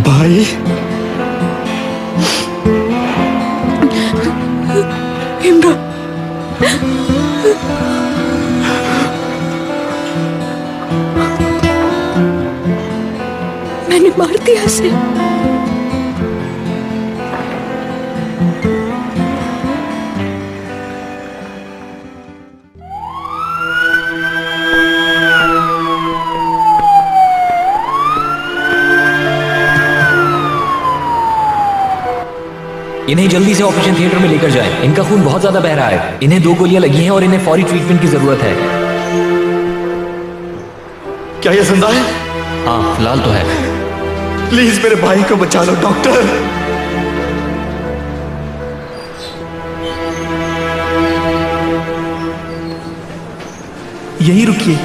भाई, इमरान, मैंने मार दिया इसे। इन्हें जल्दी से ऑपरेशन थिएटर में लेकर जाएं। इनका खून बहुत ज्यादा बह रहा है। इन्हें 2 गोलियां लगी हैं और इन्हें फौरी ट्रीटमेंट की जरूरत है। क्या ये जिंदा है? हाँ, फिलहाल तो है। प्लीज मेरे भाई को बचा लो डॉक्टर। यहीं रुकिए,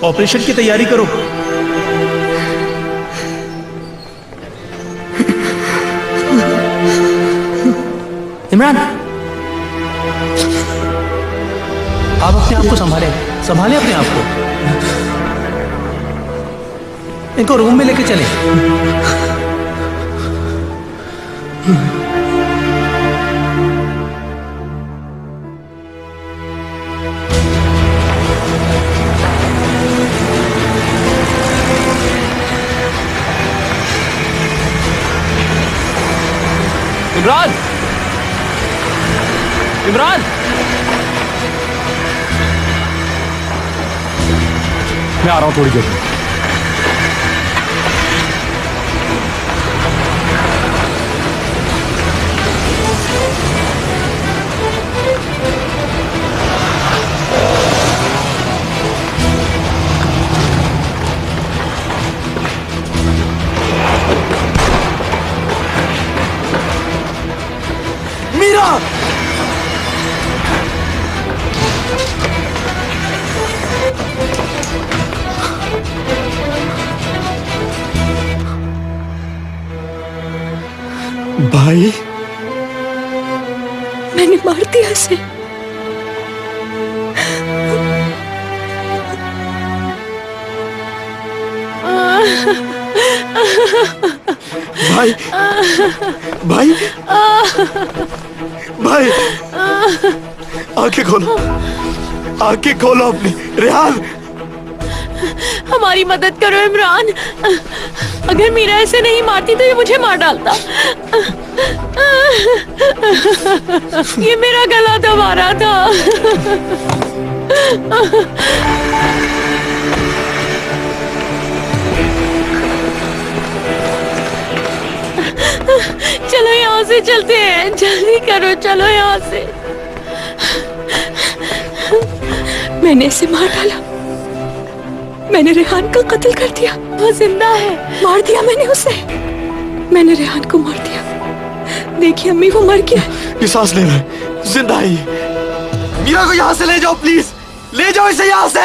ऑपरेशन की तैयारी करो। इमरान, आप अपने आप को संभालें, संभालें अपने आप को। इनको रूम में लेके चलें। इमरान, इमरान, मैं आ रहा हूं थोड़ी देर में। मीरा, भाई, मैंने मार दिया इसे। भाई, भाई, भाई, आंखें खोलो, आंखें खोलो अपनी। रेहान, हमारी मदद करो इमरान। अगर मीरा ऐसे नहीं मारती तो ये मुझे मार डालता। ये मेरा गला दबा रहा था। चलो यहाँ से चलते हैं, जल्दी करो, चलो यहाँ से। मैंने इसे मार डाला, मैंने रेहान का कत्ल कर दिया। वो जिंदा है, मार दिया मैंने उसे। मैंने रेहान को मार दिया। देखिए अम्मी, वो मर गया। ये सांस ले रहा है, जिंदा है ये। मीरा को यहाँ से ले जाओ प्लीज, ले जाओ इसे यहाँ से।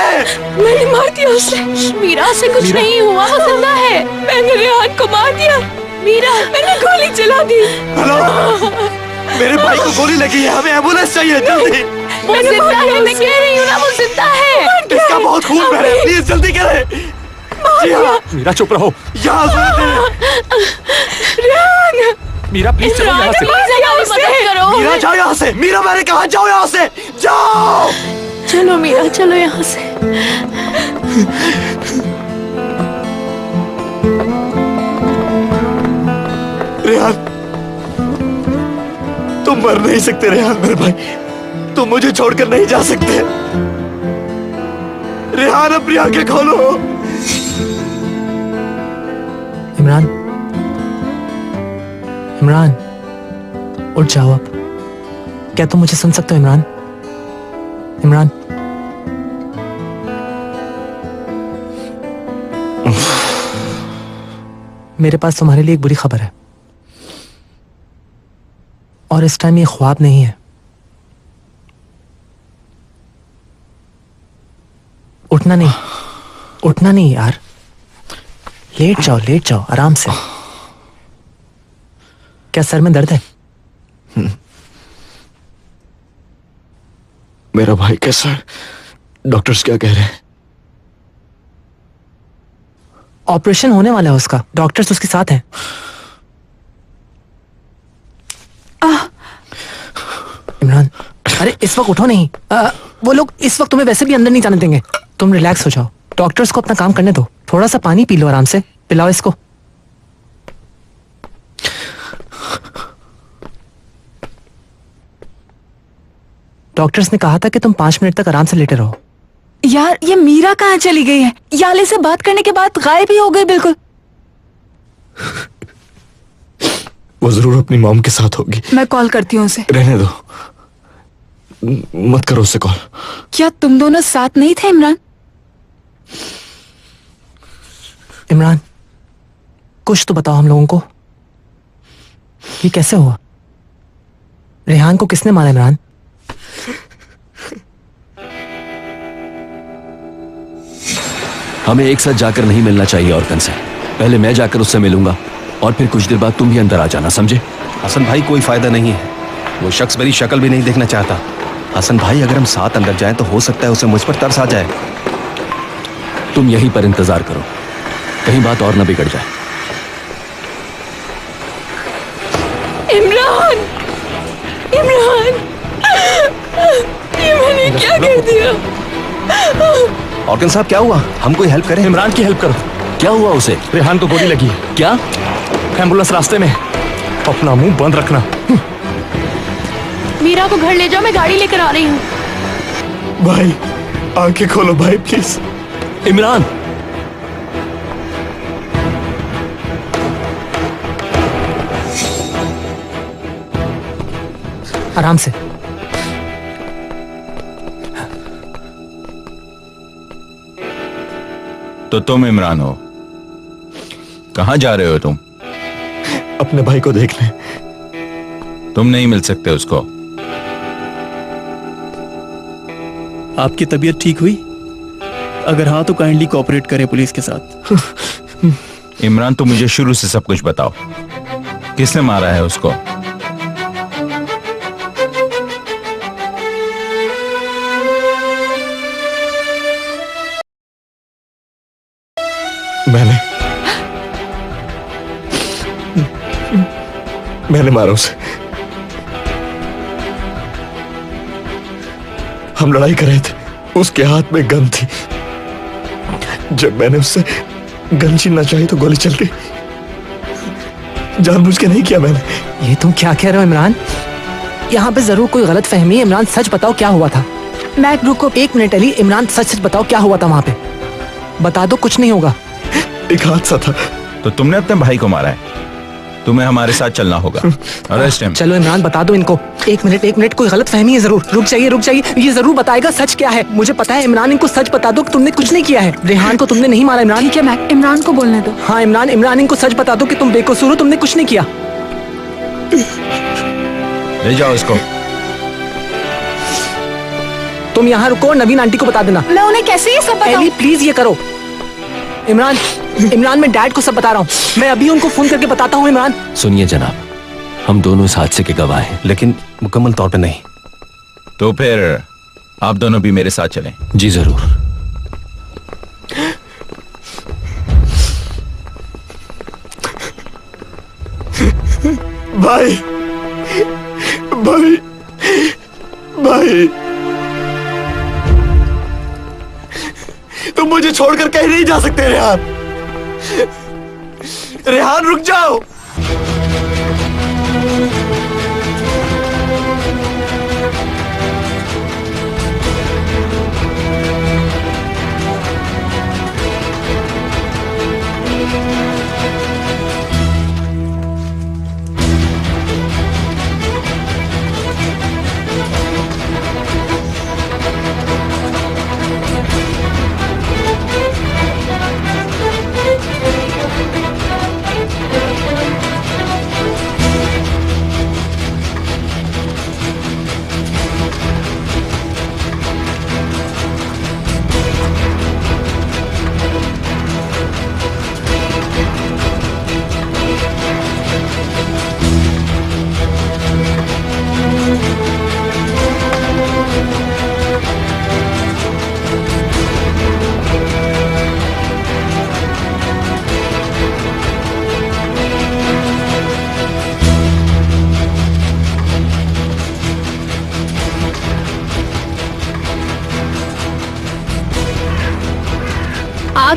मैंने मार दिया उसे। मीरा से कुछ नहीं हुआ, वो जिंदा है। मैंने रेहान को मार दिया। मीरा, मैंने गोली चला दी। हेलो, मेरे भाई को गोली लगी है, हमें एम्बुलेंस चाहिए जल्दी। वो जिंदा है, मैं कह रही हूँ ना, वो जिंदा है। इसका बहुत खून बह रहा है, प्लीज जल्दी करें। जी हाँ, मीरा चुप रहो। यहाँ रेहान, मीरा प्लीज चलो यहाँ से। मदद करो। मीरा जाओ यहाँ से। मीरा, मैंने कहा जाओ यहाँ से, जाओ। चलो मीरा, चलो यहाँ से। रेहान, तुम मर नहीं सकते। रेहान मेरे भाई, तुम मुझे छोड़कर नहीं जा सकते। रेहान, अपनी आंखें खोलो। इमरान, इमरान, उठ जाओ अब। क्या तुम मुझे सुन सकते हो इमरान? इमरान, मेरे पास तुम्हारे लिए एक बुरी खबर है। और इस टाइम ये ख्वाब नहीं है। उठना नहीं, उठना नहीं यार। लेट जाओ, लेट जाओ आराम से। क्या सर में दर्द है? मेरा भाई कैसा है? डॉक्टर्स क्या कह रहे हैं? ऑपरेशन होने वाला है उसका, डॉक्टर्स उसके साथ हैं। इमरान, अरे इस वक्त उठो नहीं। वो लोग इस वक्त तुम्हें वैसे भी अंदर नहीं जाने देंगे। तुम रिलैक्स हो जाओ, डॉक्टर्स को अपना काम करने दो। थोड़ा सा पानी पी लो आराम से, पिलाओ इसको। डॉक्टर्स ने कहा था कि तुम 5 मिनट तक आराम से लेटे रहो। यार ये मीरा कहाँ चली गई है? याले से बात करने के बाद गायब ही हो गई बिल्कुल। वो जरूर अपनी मॉम के साथ होगी। मैं कॉल करती हूँ उसे। रहने दो, मत करो उससे कॉल। क्या तुम दोनों साथ नहीं थे इमरान? इमरान, कुछ तो बताओ हम लोगों को, ये कैसे हुआ? रेहान को किसने मारा इमरान? हमें एक साथ जाकर नहीं मिलना चाहिए औरतन से। पहले मैं जाकर उससे मिलूंगा और फिर कुछ देर बाद तुम भी अंदर आ जाना, समझे? हसन भाई कोई फायदा नहीं है, वो शख्स मेरी शक्ल भी नहीं देखना चाहता। हसन भाई अगर हम साथ अंदर जाएं तो हो सकता है उसे मुझ पर तरस आ जाए। तुम यहीं पर इंतजार करो, कहीं बात और न बिगड़ जाए। इमरान, इमरान, ये मैंने क्या कर दिया? ऑर्गन साहब क्या हुआ? हम कोई हेल्प करें? इमरान की हेल्प करो। क्या हुआ उसे? रेहान को गोली लगी है। क्या? एम्बुलेंस रास्ते में। अपना मुंह बंद रखना। मीरा को घर ले जाओ, मैं गाड़ी लेकर आ रही हूँ। भाई आंखें खोलो भाई प्लीज। इमरान, आराम से। तो तुम इमरान हो? कहां जा रहे हो तुम? अपने भाई को देखने। तुम नहीं मिल सकते उसको। आपकी तबीयत ठीक हुई? अगर हाँ तो काइंडली कोऑपरेट करें पुलिस के साथ। इमरान, तुम मुझे शुरू से सब कुछ बताओ। किसने मारा है उसको? मैंने मारा उसे। हम लड़ाई कर रहे थे, उसके हाथ में गन थी। जब मैंने उससे गन छीनना चाही तो गोली चल गई। जानबूझ के नहीं किया मैंने। ये तुम क्या कह रहे हो इमरान? यहाँ पे जरूर कोई गलत फहमी है। इमरान सच बताओ क्या हुआ था? मैं रुको। 1 मिनट अली, इमरान सच सच बताओ क्या हुआ था वहां पे? बता दो, कुछ नहीं होगा। एक हादसा था। तो तुमने अपने भाई को मारा है? तुम्हें हमारे साथ चलना होगा। Arrest him. चलो इमरान बता दो इनको। 1 मिनट, कोई गलत फहमी है जरूर। रुक जाइए, ये जरूर बताएगा सच क्या है। मुझे पता है इमरान, इनको सच बता दो कि तुमने कुछ नहीं किया है। रेहान को तुमने नहीं मारा इमरान। ठीक है मैक, इमरान को बोलने दो। हाँ इमरान, इनको सच बता दो कि तुम बेकसूर हो, तुमने कुछ नहीं किया। ले जाओ इसको। तुम यहाँ रुको, नवीन आंटी को बता देना। मैं उन्हें कैसे ये सब बताऊं? एली प्लीज ये करो। इमरान मैं डैड को सब बता रहा हूँ। मैं अभी उनको फोन करके बताता हूँ। इमरान सुनिए जनाब, हम दोनों इस हादसे के गवाह हैं। लेकिन मुकम्मल तौर पे नहीं। तो फिर आप दोनों भी मेरे साथ चलें। जी जरूर। भाई भाई भाई, तुम मुझे छोड़कर कहीं नहीं जा सकते। रेहान, रेहान रुक जाओ।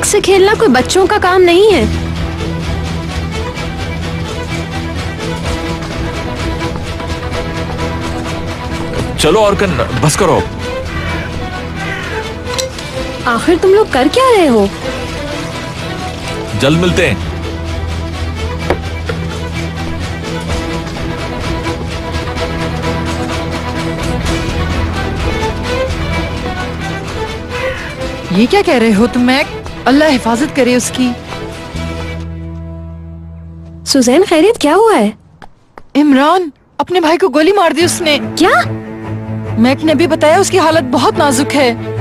आग से खेलना कोई बच्चों का काम नहीं है। चलो अर्कन, बस करो। आखिर तुम लोग कर क्या रहे हो? जल्द मिलते हैं। ये क्या कह रहे हो तुम मैक? अल्लाह हिफाजत करे उसकी। सुजैन खैरियत, क्या हुआ है? इमरान, अपने भाई को गोली मार दी उसने। क्या? मैक ने भी बताया उसकी हालत बहुत नाजुक है।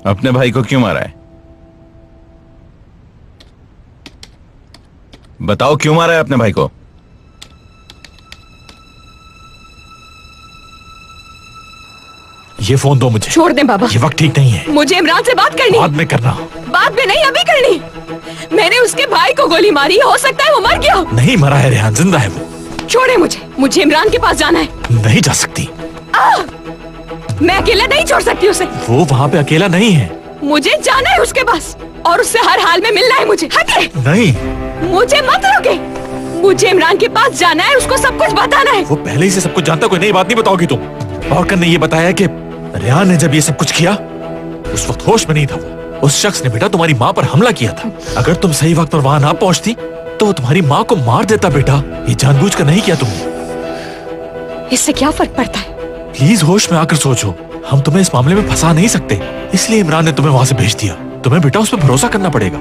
अपने भाई को क्यों मारा है? बताओ क्यों मारा है अपने भाई को? ये फोन दो मुझे। छोड़ दे बाबा, ये वक्त ठीक नहीं है। मुझे इमरान से बात करनी। बाद में करना। बाद में नहीं, अभी करनी। मैंने उसके भाई को गोली मारी, हो सकता है वो मर गया हो। नहीं मरा है रेहान, जिंदा है वो। छोड़े मुझे इमरान के पास जाना है। नहीं जा सकती। मैं अकेला नहीं छोड़ सकती उसे। वो वहाँ पे अकेला नहीं है। मुझे जाना है उसके पास और उससे हर हाल में मिलना है मुझे। हटे। नहीं, मुझे मत रोके। मुझे इमरान के पास जाना है, उसको सब कुछ बताना है। वो पहले ही से सब कुछ जानता, कोई नई बात नहीं बताओगी तुम। औरकन ने ये बताया कि रेहान ने जब ये सब कुछ किया उस वक्त होश में नहीं था वो। उस शख्स ने बेटा तुम्हारी माँ पर हमला किया था। अगर तुम सही वक्त पर वहां ना पहुंचती तो वो तुम्हारी माँ को मार देता बेटा। ये जानबूझ कर नहीं किया तुमने। इससे क्या फर्क पड़ता है? प्लीज होश में आकर सोचो। हम तुम्हें इस मामले में फंसा नहीं सकते, इसलिए इमरान ने तुम्हें वहां से भेज दिया। तुम्हें बेटा उस पर भरोसा करना पड़ेगा।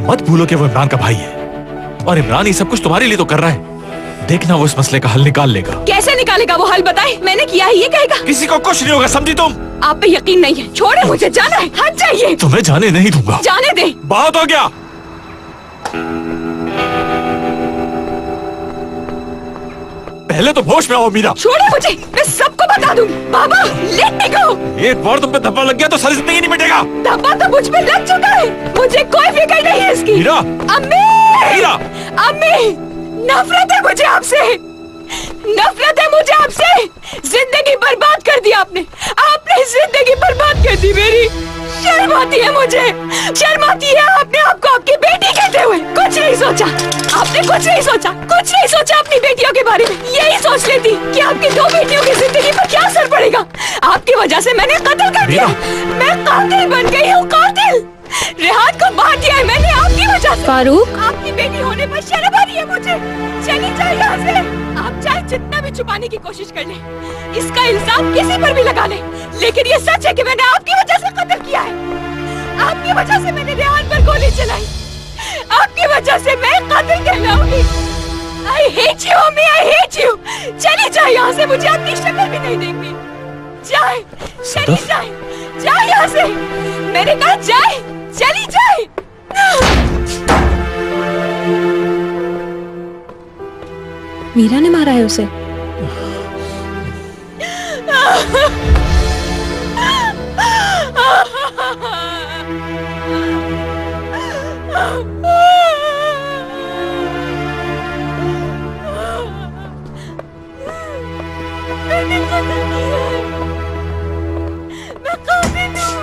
मत भूलो कि वो इमरान का भाई है और इमरान ये सब कुछ तुम्हारे लिए तो कर रहा है। देखना वो इस मसले का हल निकाल लेगा। कैसे निकालेगा वो हल? बताए, मैंने किया है ये कहेगा। किसी को कुछ नहीं होगा, समझी तुम? आप पे यकीन नहीं है। छोड़े मुझे, जाना है। हट जाइए। तुम्हें जाने नहीं दूंगा। जाने दे। बहुत हो गया। पहले तो होश में आओ मीरा। छोड़े मुझे, मैं सबको बता दूं। बाबा लेट मी गो। एक बार तुम पे धब्बा लग गया तो सारी जिंदगी नहीं मिटेगा। धब्बा तो मुझ पे लग चुका है, मुझे कोई फिक्र नहीं है इसकी। मीरा। अम्मी। मीरा। अम्मी, नफरत है मुझे आपसे। नफरत है मुझे आपसे। जिंदगी बर्बाद कर दी आपने। आपने जिंदगी बर्बाद कर दी मेरी। शर्म आती है मुझे, शर्म आती है आपने आपको आपकी बेटी कहते हुए। कुछ नहीं सोचा आपने, कुछ नहीं सोचा, कुछ नहीं सोचा अपनी बेटियों के बारे में। यही सोच लेती कि आपकी दो बेटियों की जिंदगी पर क्या असर पड़ेगा। आपकी वजह से मैंने कत्ल कर दिया। मैं कातिल बन गई हूँ, कातिल। रेहान को मार दिया है मैंने आपकी वजह से। फारूक, आपकी बेटी होने पर शर्म आ रही है मुझे। चली जाए यहाँ से। आप चाहे जितना भी छुपाने की कोशिश कर ले, इसका इल्जाम किसी पर भी लगा ले, लेकिन ये सच है कि मैंने आपकी वजह से कत्ल किया है। आपकी वजह से मैंने रेहान पर गोली चलाई, आपकी वजह से मैं कातिल कहलाऊंगी। I hate you, अम्मी, I hate you। चली जाए यहाँ से, मुझे अपनी शक्ल भी नहीं देखनी। जाए, चली जाए, जाए यहाँ से। मैंने कहा जाए, चली जाए। मीरा ने मारा है उसे। मैंने कत्ल किया है। मैं कातिल हूँ।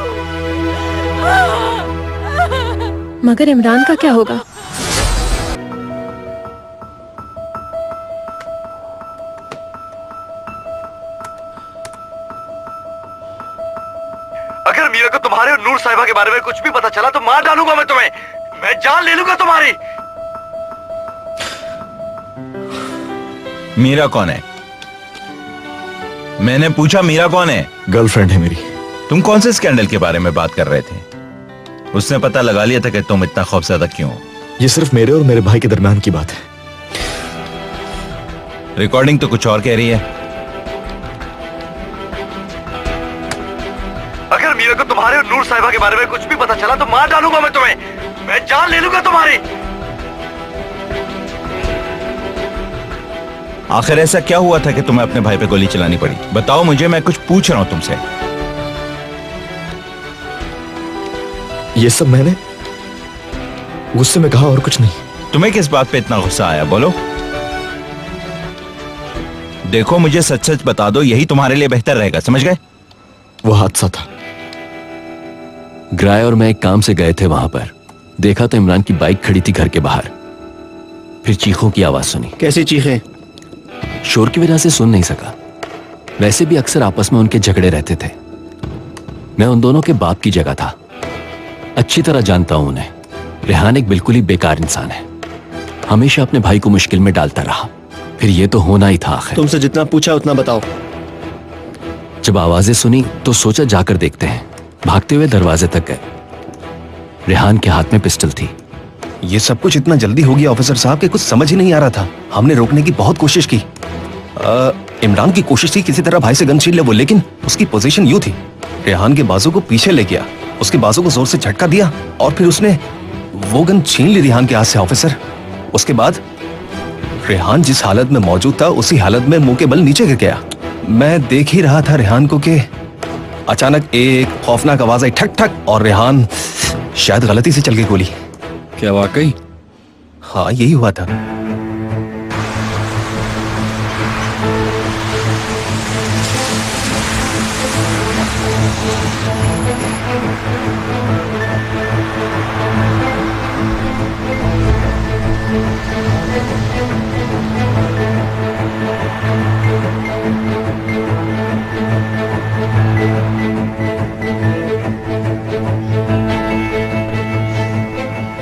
मगर इमरान का क्या होगा? अगर मीरा को तुम्हारे और नूर साहिबा के बारे में कुछ भी पता चला तो मार डालूंगा मैं तुम्हें। मैं जान ले लूंगा तुम्हारी। मीरा कौन है? मैंने पूछा मीरा कौन है? गर्लफ्रेंड है मेरी। तुम कौन से स्कैंडल के बारे में बात कर रहे थे? उसने पता लगा लिया था कि तुम इतना खौफजदा क्यों हो। ये सिर्फ मेरे और मेरे भाई के दरमियान की बात है। रिकॉर्डिंग तो कुछ और कह रही है। अगर मीरा को तुम्हारे और नूर साहिबा के बारे में कुछ भी पता चला तो मार डालूंगा मैं तुम्हें। मैं जान ले लूंगा तुम्हारी। आखिर ऐसा क्या हुआ था कि तुम्हें अपने भाई पे गोली चलानी पड़ी? बताओ मुझे, मैं कुछ पूछ रहा हूं तुमसे। ये सब मैंने गुस्से में कहा और कुछ नहीं। तुम्हें किस बात पे इतना गुस्सा आया, बोलो। देखो मुझे सच सच बता दो, यही तुम्हारे लिए बेहतर रहेगा, समझ गए? वो हादसा था। ग्राय और मैं एक काम से गए थे वहां पर। देखा तो इमरान की बाइक खड़ी थी घर के बाहर। फिर चीखों की आवाज सुनी। कैसी चीखें? शोर की वजह से सुन नहीं सका। वैसे भी अक्सर आपस में उनके झगड़े रहते थे। मैं उन दोनों के बाप की जगह था, अच्छी तरह जानता हूं उन्हें। रेहान एक बिल्कुल ही बेकार इंसान है, हमेशा अपने भाई को मुश्किल में डालता रहा। फिर ये तो होना ही था आखिर। तुमसे जितना पूछा उतना बताओ। जब आवाजें सुनी तो सोचा जाकर देखते हैं। भागते हुए दरवाजे तक गए। रेहान के हाथ में पिस्टल थी। ये सब कुछ इतना जल्दी हो गया ऑफिसर साहब कि कुछ समझ ही नहीं आ रहा था। हमने रोकने की बहुत कोशिश की। इमरान की कोशिश थी किसी तरह भाई से गन छीन ले वो, लेकिन उसकी पोजीशन यूं थी। रेहान के बाजू को पीछे ले गया, उसके बाजू को जोर से झटका दिया और फिर उसने वो गन छीन ली रेहान के हाथ से ऑफिसर। उसके बाद रेहान जिस हालत में मौजूद था उसी हालत में मुंह के बल नीचे गिर गया। मैं देख ही रहा था रेहान को कि अचानक एक खौफनाक आवाज आई, ठक ठक, और रेहान शायद गलती से चल गई गोली। क्या वाकई? हाँ, यही हुआ था।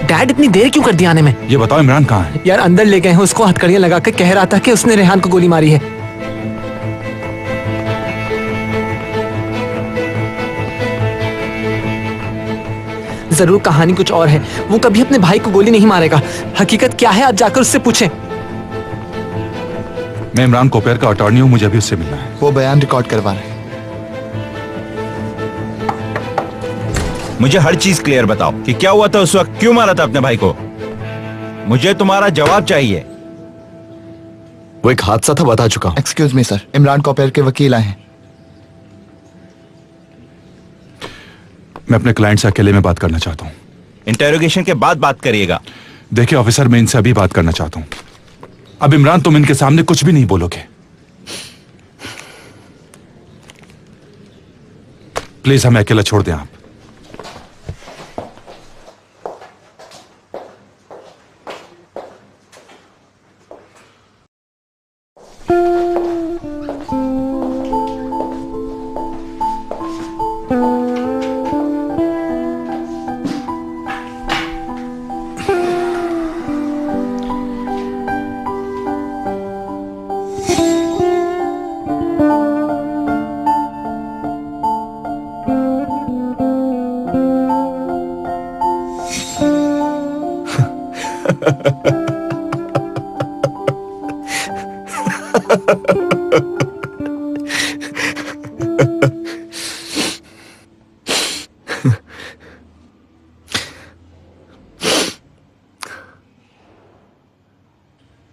डैड इतनी देर क्यों कर दी आने में? ये बताओ इमरान कहाँ है? यार अंदर ले गए हैं उसको, हथकड़ियां लगा के कह रहा था कि उसने रेहान को गोली मारी है। जरूर कहानी कुछ और है। वो कभी अपने भाई को गोली नहीं मारेगा। हकीकत क्या है आज जाकर उससे पूछें। मैं इमरान कोपेर का अटॉर्नी हूँ, मुझे अभी उससे मिलना है। वो बयान रिकॉर्ड करवा रहे हैं। मुझे हर चीज क्लियर बताओ कि क्या हुआ था उस वक्त, क्यों मारा था अपने भाई को। मुझे तुम्हारा जवाब चाहिए। वो एक हादसा था, बता चुका हूं। एक्सक्यूज मी सर, इमरान कोपेर के वकील आए हैं। मैं अपने क्लाइंट से अकेले में बात करना चाहता हूँ। इंटेरोगेशन के बाद बात करिएगा। देखिए ऑफिसर, मैं इनसे अभी बात करना चाहता हूँ। अब इमरान, तुम इनके सामने कुछ भी नहीं बोलोगे। प्लीज हमें अकेला छोड़ दें आप।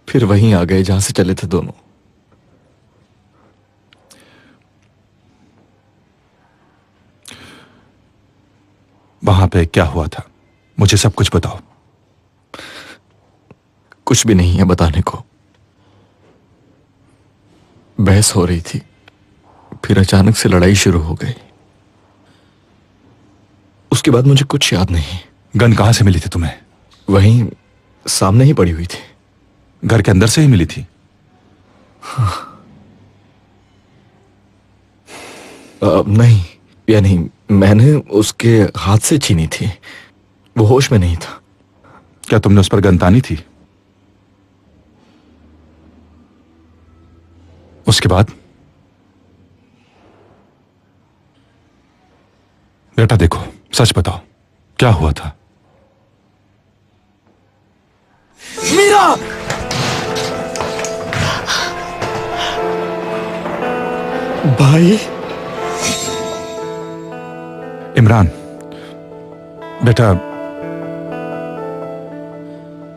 फिर वहीं आ गए जहां से चले थे दोनों। वहां पे क्या हुआ था, मुझे सब कुछ बताओ। कुछ भी नहीं है बताने को। बहस हो रही थी, फिर अचानक से लड़ाई शुरू हो गई। उसके बाद मुझे कुछ याद नहीं। गन कहां से मिली थी तुम्हें? वहीं सामने ही पड़ी हुई थी। घर के अंदर से ही मिली थी? नहीं, यानी मैंने उसके हाथ से छीनी थी। वो होश में नहीं था। क्या तुमने उस पर गन तानी थी? उसके बाद? बेटा देखो, सच बताओ, क्या हुआ था? मीरा! भाई। इमरान बेटा,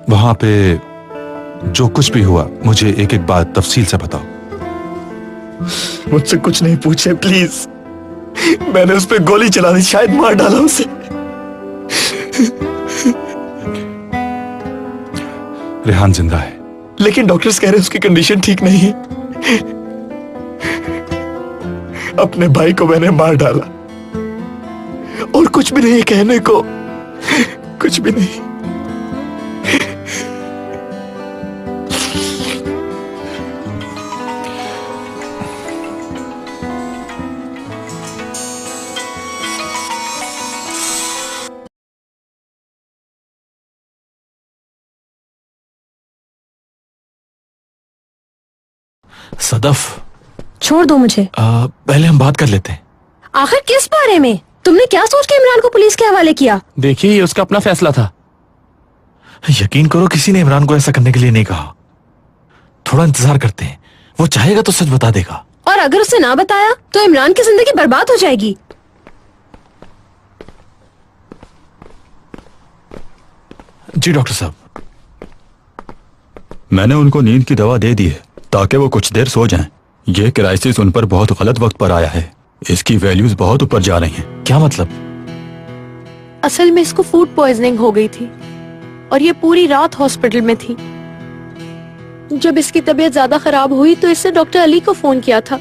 वहां पे जो कुछ भी हुआ मुझे एक एक बात तफसील से बताओ। मुझसे कुछ नहीं पूछे प्लीज। मैंने उस पर गोली चला दी, शायद मार डाला उसे। रेहान जिंदा है, लेकिन डॉक्टर्स कह रहे हैं उसकी कंडीशन ठीक नहीं है। अपने भाई को मैंने मार डाला और कुछ भी नहीं कहने को, कुछ भी नहीं। सदफ, छोड़ दो मुझे। पहले हम बात कर लेते हैं। आखिर किस बारे में? तुमने क्या सोच के इमरान को पुलिस के हवाले किया? देखिए, ये उसका अपना फैसला था। यकीन करो, किसी ने इमरान को ऐसा करने के लिए नहीं कहा। थोड़ा इंतजार करते हैं, वो चाहेगा तो सच बता देगा। और अगर उसे ना बताया तो इमरान की जिंदगी बर्बाद हो जाएगी। जी डॉक्टर साहब। मैंने उनको नींद की दवा दे दी है ताकि वो कुछ देर सो जाएं। ये क्राइसिस उन पर बहुत गलत वक्त पर आया है। इसकी वैल्यूज बहुत ऊपर जा रही हैं। क्या मतलब? असल में इसको फूड पॉइजनिंग हो गई थी और ये पूरी रात हॉस्पिटल में थी। जब इसकी तबीयत ज्यादा खराब हुई तो इससे डॉक्टर अली को फोन किया था।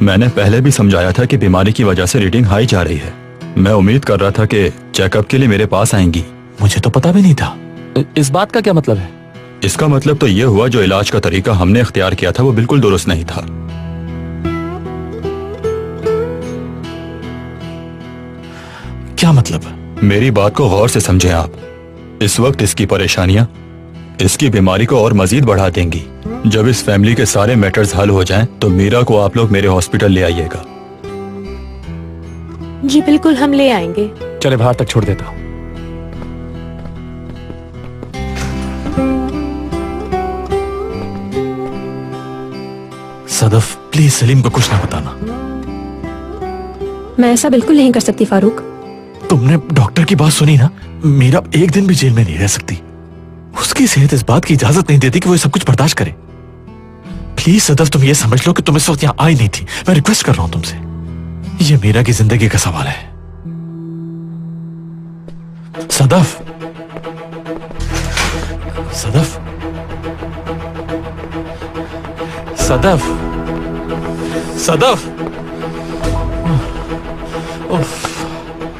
मैंने पहले भी समझाया था कि बीमारी की वजह से रीडिंग हाई जा रही है। मैं उम्मीद कर रहा था कि चेकअप के लिए मेरे पास आएंगी। मुझे तो पता भी नहीं था। इस बात का क्या मतलब है? इसका मतलब तो ये हुआ, जो इलाज का तरीका हमने इख्तियार किया था वो बिल्कुल दुरुस्त नहीं था। क्या मतलब? मेरी बात को गौर से समझें आप। इस वक्त इसकी परेशानियां इसकी बीमारी को और मजीद बढ़ा देंगी। जब इस फैमिली के सारे मैटर्स हल हो जाएं, तो मीरा को आप लोग मेरे हॉस्पिटल ले आइएगा। जी बिल्कुल, हम ले आएंगे। चले, बाहर तक छोड़ देता हूँ। सदफ, प्लीज सलीम को कुछ ना बताना। मैं ऐसा बिल्कुल नहीं कर सकती फारूक। तुमने डॉक्टर की बात सुनी ना? मीरा एक दिन भी जेल में नहीं रह सकती। उसकी सेहत इस बात की इजाजत नहीं देती कि वो ये सब कुछ बर्दाश्त करे। प्लीज सदफ, तुम ये समझ लो कि तुम इस वक्त यहाँ आई नहीं थी। मैं रिक्वेस्ट कर रहा हूं तुमसे। ये मीरा की जिंदगी का सवाल है। सदफ, सदफ, सदफ, सदफ।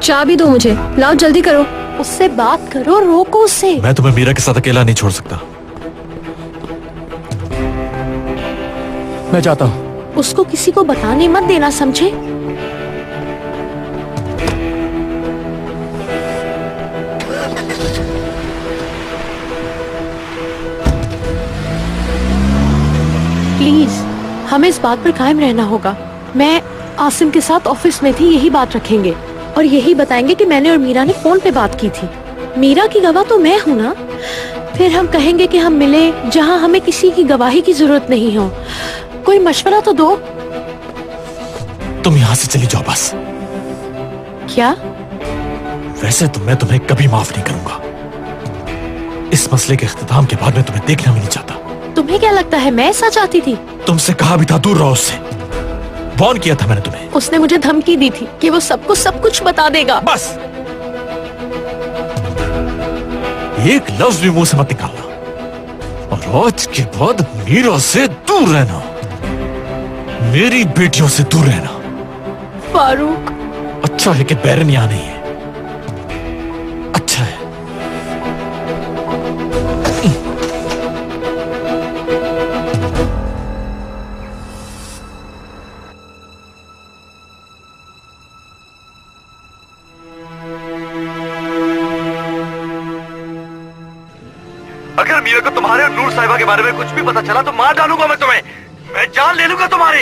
चाबी दो मुझे। लाओ, जल्दी करो। उससे बात करो, रोको उससे। मैं तुम्हें मीरा के साथ अकेला नहीं छोड़ सकता। मैं जाता हूँ। उसको किसी को बताने मत देना, समझे? प्लीज, हमें इस बात पर कायम रहना होगा। मैं आसिम के साथ ऑफिस में थी, यही बात रखेंगे और यही बताएंगे कि मैंने और मीरा ने फोन पे बात की थी। मीरा की गवाह तो मैं हूं ना। फिर हम कहेंगे कि हम मिले जहाँ हमें किसी की गवाही की जरूरत नहीं हो। कोई मशवरा तो दो। तुम यहाँ से चली जाओ बस। क्या? वैसे तो मैं तुम्हें कभी माफ नहीं करूंगा। इस मसले के इख्तिताम के बाद मैं तुम्हें देखना भी नहीं चाहता। तुम्हें क्या लगता है मैं ऐसा चाहती थी? तुमसे कहा भी था दूर रहो उससे। वार्न किया था मैंने तुम्हें। उसने मुझे धमकी दी थी कि वो सबको सब कुछ बता देगा। बस एक लफ्ज भी मुंह से मत निकालना, और आज के बाद मीरा से दूर रहना, मेरी बेटियों से दूर रहना। फारूक, अच्छा है कि बैरन यहां नहीं है। अच्छा है। अगर मीरा को तुम्हारे और नूर साहिबा के बारे में कुछ भी पता चला तो मार डालूंगा मैं तुम्हें। मैं जान ले लूंगा तुम्हारी।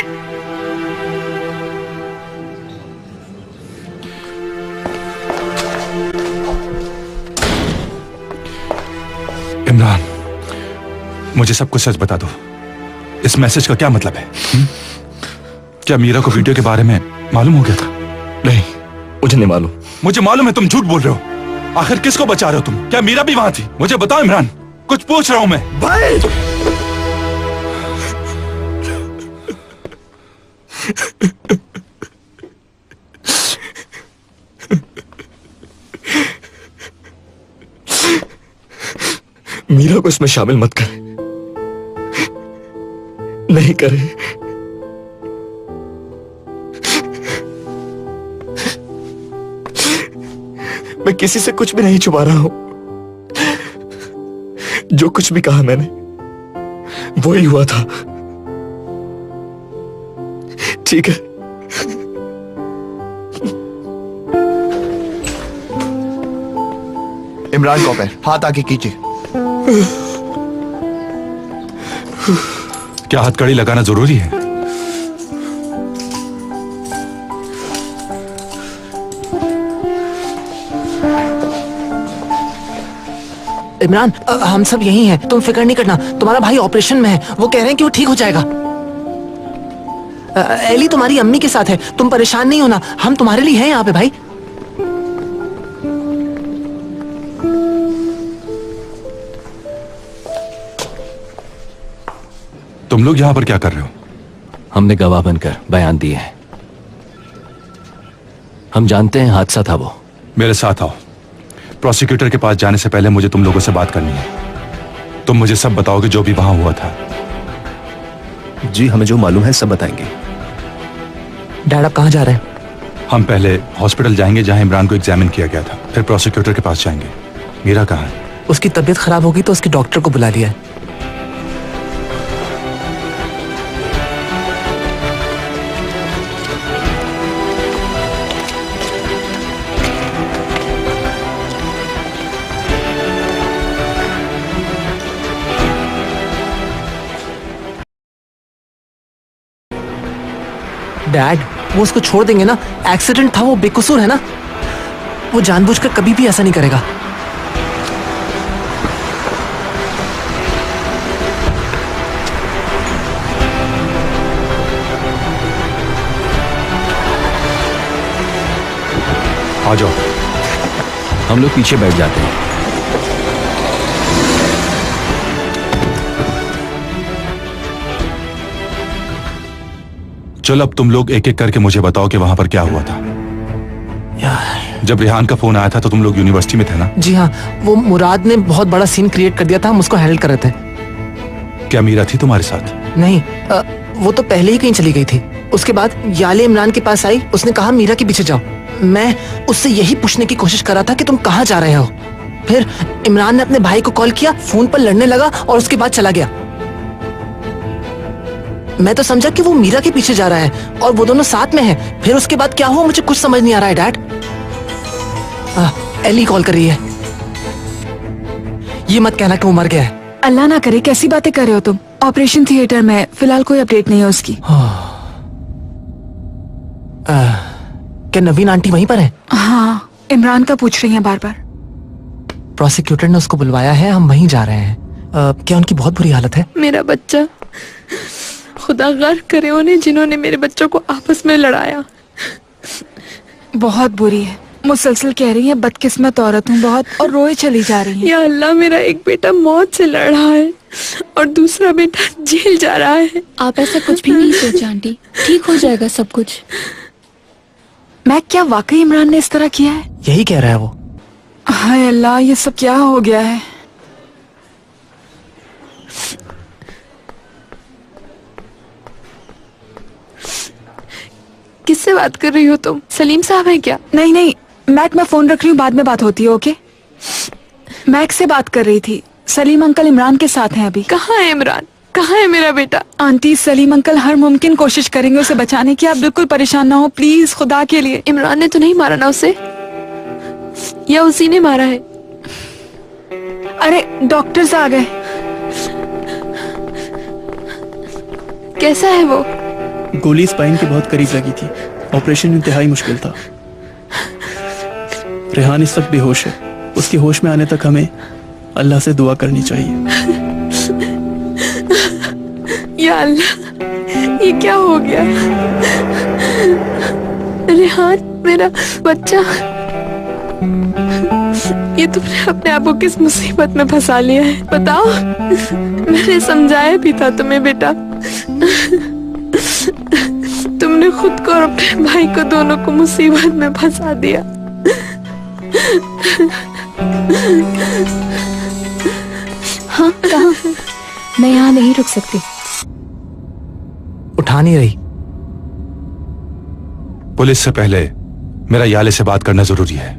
इमरान, मुझे सब कुछ सच बता दो। इस मैसेज का क्या मतलब है? क्या मीरा को वीडियो के बारे में मालूम हो गया था? नहीं, मुझे नहीं मालूम। मुझे मालूम है तुम झूठ बोल रहे हो। आखिर किसको बचा रहे हो तुम? क्या मीरा भी वहां थी? मुझे बताओ इमरान, कुछ पूछ रहा हूं मैं। भाई मीरा को इसमें शामिल मत करें। नहीं करे। मैं किसी से कुछ भी नहीं छुपा रहा हूं। जो कुछ भी कहा मैंने वो ही हुआ था। ठीक है? इमरान कॉपर, हाथ आगे कीजिए। क्या हथकड़ी लगाना जरूरी है? इमरान, हम सब यही हैं, तुम फिक्र नहीं करना। तुम्हारा भाई ऑपरेशन में है, वो कह रहे हैं कि वो ठीक हो जाएगा। एली तुम्हारी अम्मी के साथ है, तुम परेशान नहीं होना, हम तुम्हारे लिए हैं यहाँ पे भाई। तुम लोग यहाँ पर क्या कर रहे हो? हमने गवाह बनकर बयान दिए हैं। हम जानते हैं हादसा था वो। मेरे साथ आओ। प्रोसिक्यूटर के पास जाने से पहले मुझे तुम लोगों से बात करनी है। तुम मुझे सब बताओगे जो भी वहां हुआ था। जी, हमें जो मालूम है सब बताएंगे। डैड, आप कहाँ जा रहे हैं? हम पहले हॉस्पिटल जाएंगे जहां इमरान को एग्जामिन किया गया था, फिर प्रोसिक्यूटर के पास जाएंगे। मीरा कहाँ है? उसकी तबीयत खराब होगी तो उसके डॉक्टर को बुला लिया है। डैड, वो उसको छोड़ देंगे ना? एक्सीडेंट था, वो बेकसूर है ना? वो जानबूझकर कभी भी ऐसा नहीं करेगा। आ जाओ। हम लोग पीछे बैठ जाते हैं। चल, अब तुम लोग एक एक करके मुझे बताओ कि वहां पर क्या हुआ था। यार, जब रेहान का फोन आया था तो तुम लोग यूनिवर्सिटी में थे ना? जी हाँ, वो मुराद ने बहुत बड़ा सीन क्रिएट कर दिया था, हम उसको हैंडल कर रहे थे। क्या मीरा थी तुम्हारे साथ? नहीं, वो तो पहले ही कहीं चली गई थी। उसके बाद याले इमरान के पास आई, उसने कहा मीरा के पीछे जाओ। मैं उससे यही पूछने की कोशिश कर रहा था कि तुम कहाँ जा रहे हो। फिर इमरान ने अपने भाई को कॉल किया, फोन पर लड़ने लगा और उसके बाद चला गया। मैं तो समझा कि वो मीरा के पीछे जा रहा है और वो दोनों साथ में हैं। फिर उसके बाद क्या हुआ मुझे कुछ समझ नहीं आ रहा है डैड। एली कॉल कर रही है। ये मत कहना कि वो मर गया है। अल्लाह ना करे, कैसी बातें कर रहे हो तुम? ऑपरेशन थिएटर में, फिलहाल कोई अपडेट नहीं है उसकी। क्या नवीन आंटी वहीं पर है? हाँ, इमरान का पूछ रही हैं बार बार। प्रोसिक्यूटर ने उसको बुलवाया है, हम वहीं जा रहे हैं। क्या उनकी बहुत बुरी हालत है? मेरा बच्चा, खुदा गर्क करे उन्हें जिन्होंने मेरे बच्चों को आपस में लड़ाया। बहुत बुरी है, मुसलसल कह रही है बदकिस्मत औरत हूँ बहुत, और रोए चली जा रही है। या अल्लाह, मेरा एक बेटा मौत से लड़ रहा है और दूसरा बेटा जेल जा रहा है। आप ऐसा कुछ भी नहीं सोचा आंटी, ठीक हो जाएगा सब कुछ। मैं क्या वाकई इमरान ने इस तरह किया है? यही कह रहा है वो। हाय अल्लाह, ये सब क्या हो गया है? किससे बात कर रही हो तुम? सलीम साहब है क्या? नहीं नहीं मैक, मैं फोन रख रही हूँ, बाद में बात होती है। ओके, मैक से बात कर रही थी। सलीम अंकल इमरान के साथ हैं अभी। कहाँ है इमरान? कहाँ है मेरा बेटा? आंटी, सलीम अंकल हर मुमकिन कोशिश करेंगे उसे बचाने की, आप बिल्कुल परेशान ना हो प्लीज, खुदा के लिए। इमरान ने तो नहीं मारा ना उसे, या उसी ने मारा है? अरे डॉक्टर्स आ गए। कैसा है वो? गोली स्पाइन के बहुत करीब लगी थी, ऑपरेशन इंतहाई मुश्किल था। रेहान इस वक्त बेहोश है, उसके होश में आने तक हमें अल्लाह से दुआ करनी चाहिए। या अल्लाह, ये क्या हो गया? रेहान मेरा बच्चा, ये तुमने अपने आप को किस मुसीबत में फंसा लिया है बताओ? मैंने समझाया भी था तुम्हें बेटा, तुमने खुद को और अपने भाई को दोनों को मुसीबत में फंसा दिया। हाँ कहाँ? मैं यहाँ नहीं रुक सकती। उठा नहीं रही। पुलिस से पहले मेरा याले से बात करना जरूरी है।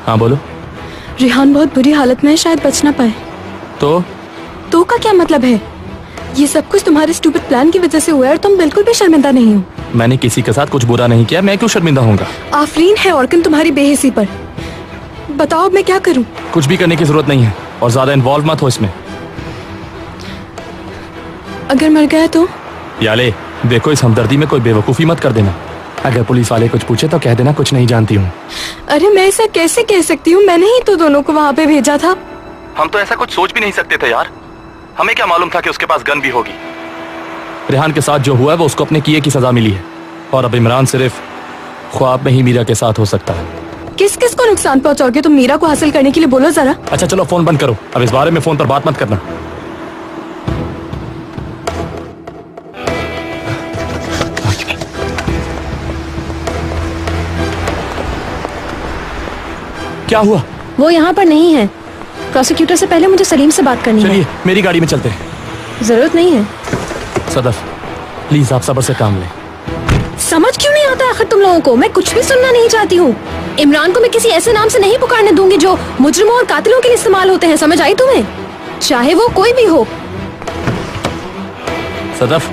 हाँ बोलो। रेहान बहुत बुरी हालत में है, शायद बच ना पाए। तो का क्या मतलब है? ये सब कुछ तुम्हारे स्टूपिड प्लान की वजह से हुआ है और तुम बिल्कुल भी शर्मिंदा नहीं हो। मैंने किसी के साथ कुछ बुरा नहीं किया, मैं क्यों शर्मिंदा होऊंगा? आफरीन है औरकन तुम्हारी बेहिसी पर। बताओ अब मैं क्या करूं? कुछ भी करने की जरूरत नहीं है और ज्यादा इन्वॉल्व मत हो इसमें। अगर मर गया तो? याले देखो, इस हमदर्दी में कोई बेवकूफी मत कर देना। अगर पुलिस वाले कुछ पूछे तो कह देना कुछ नहीं जानती हूँ। अरे मैं ऐसा कैसे कह सकती हूँ? मैंने ही तो दोनों को वहाँ पे भेजा था। हम तो ऐसा कुछ सोच भी नहीं सकते थे यार, हमें क्या मालूम था कि उसके पास गन भी होगी। रेहान के साथ जो हुआ है वो उसको अपने किए की सजा मिली है और अब इमरान सिर्फ ख्वाब में ही मीरा के साथ हो सकता है। किस किस को नुकसान पहुंचाओगे तुम मीरा को हासिल करने के लिए? बोलो जरा। अच्छा चलो फोन बंद करो, अब इस बारे में फोन पर बात मत करना। क्या हुआ? वो यहाँ पर नहीं है। प्रोसिक्यूटर से पहले मुझे सलीम से बात करनी है। चलिए मेरी गाड़ी में चलते हैं। जरूरत नहीं है। सदफ प्लीज आप सब्र से काम लें। समझ क्यों नहीं आता आखिर तुम लोगों को? मैं कुछ भी सुनना नहीं चाहती हूँ। इमरान को मैं किसी ऐसे नाम से नहीं पुकारने दूंगी जो मुजरिमों और कातिलों के लिए इस्तेमाल होते हैं, समझ आई तुम्हें? चाहे वो कोई भी हो। सदफ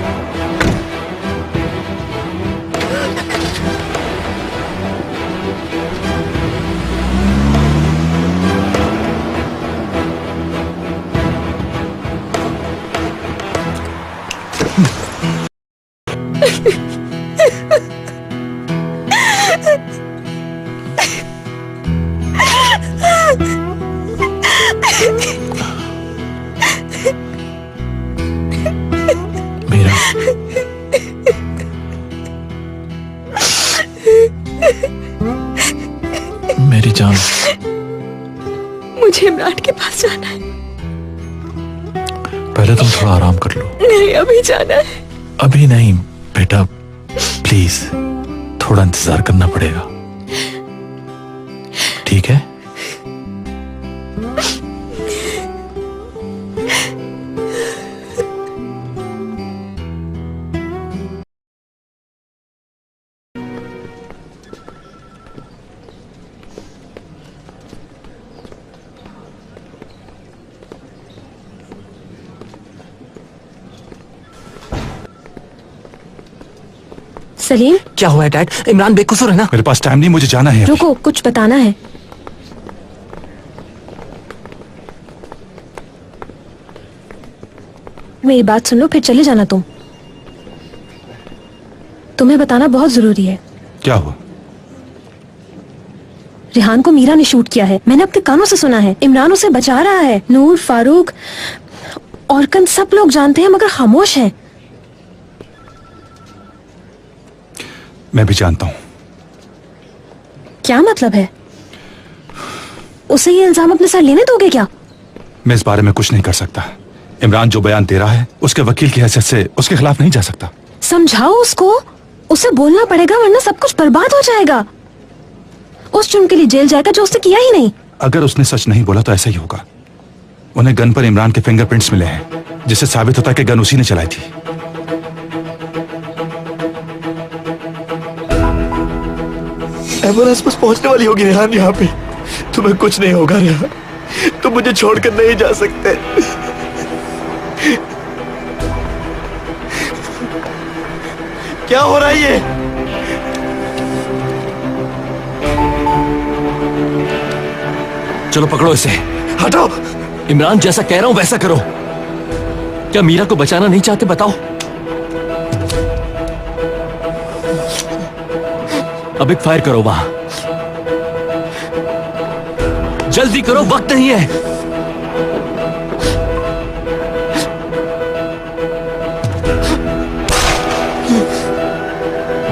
मेरी जान, मुझे इमरान के पास जाना है। पहले तुम थोड़ा आराम कर लो। नहीं, अभी जाना है। अभी नहीं बेटा, प्लीज थोड़ा इंतजार करना पड़ेगा, ठीक है? सलीम, क्या हुआ है डैड? इमरान बेकसूर है ना? मेरे पास टाइम नहीं, मुझे जाना है। रुको, कुछ बताना है। मेरी बात सुन लो, फिर चले जाना तुम। तुम्हें बताना बहुत जरूरी है। क्या हुआ? रेहान को मीरा ने शूट किया है। मैंने अपने कानों से सुना है। इमरान उसे बचा रहा है। नूर, फारूक और कन सब लोग जानते हैं मगर खामोश हैं। मैं भी जानता हूं। क्या मतलब है? उसे ये इल्जाम अपने साथ लेने दोगे क्या? मैं इस बारे में कुछ नहीं कर सकता। इमरान जो बयान दे रहा है उसके वकील की हैसियत से उसके खिलाफ नहीं जा सकता। समझाओ उसको। उसे बोलना पड़ेगा वरना सब कुछ बर्बाद हो जाएगा। उस जुर्म के लिए जेल जाएगा जो उसने किया ही नहीं। अगर उसने सच नहीं बोला तो ऐसा ही होगा। उन्हें गन पर इमरान के फिंगरप्रिंट्स मिले हैं, जिससे साबित होता है कि गन उसी ने चलाई थी। एम्बुलेंस बस पहुंचने वाली होगी रेहान यहाँ पे। तुम्हें कुछ नहीं होगा रेहान, तुम मुझे छोड़कर नहीं जा सकते। क्या हो रहा है ये? चलो पकड़ो इसे। हटो। इमरान जैसा कह रहा हूं वैसा करो। क्या मीरा को बचाना नहीं चाहते? बताओ। अब एक फायर करो वहां। जल्दी करो, वक्त नहीं है।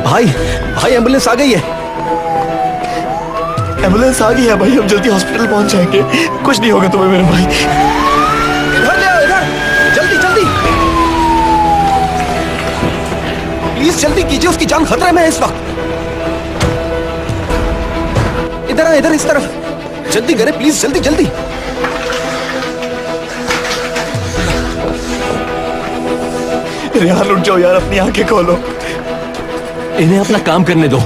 भाई, भाई एम्बुलेंस आ गई है। एम्बुलेंस आ गई है भाई, हम जल्दी हॉस्पिटल पहुंच जाएंगे। कुछ नहीं होगा तुम्हें मेरे भाई। इधर ले आओ, इधर जल्दी जल्दी। प्लीज जल्दी कीजिए, उसकी जान खतरे में है इस वक्त। इधर आ, इधर इस तरफ। जल्दी करें प्लीज, जल्दी जल्दी। रेहान उठ जाओ यार, अपनी आंखें खोलो। इन्हें अपना काम करने दो।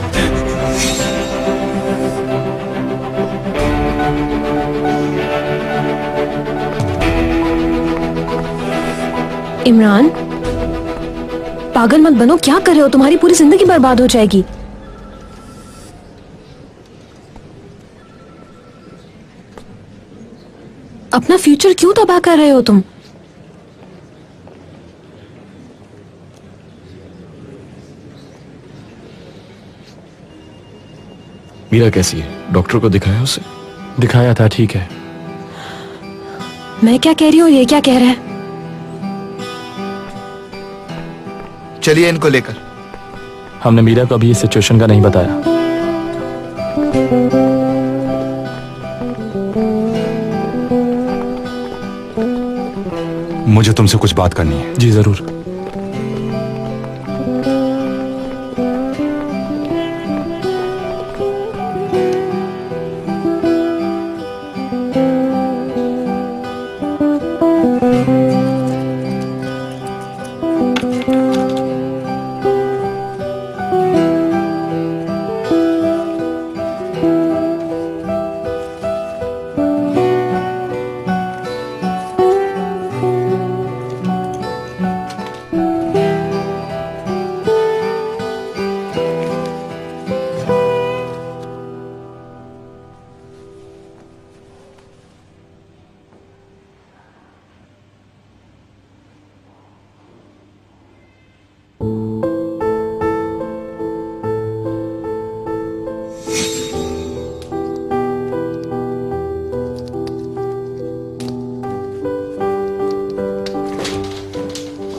इमरान, पागल मत बनो। क्या कर रहे हो? तुम्हारी पूरी जिंदगी बर्बाद हो जाएगी। अपना फ्यूचर क्यों तबाह कर रहे हो तुम? मीरा कैसी है? डॉक्टर को दिखाया उसे? दिखाया था, ठीक है। मैं क्या कह रही हूँ, ये क्या कह रहा है? चलिए इनको लेकर। हमने मीरा को अभी इस सिचुएशन का नहीं बताया। मुझे तुमसे कुछ बात करनी है। जी जरूर।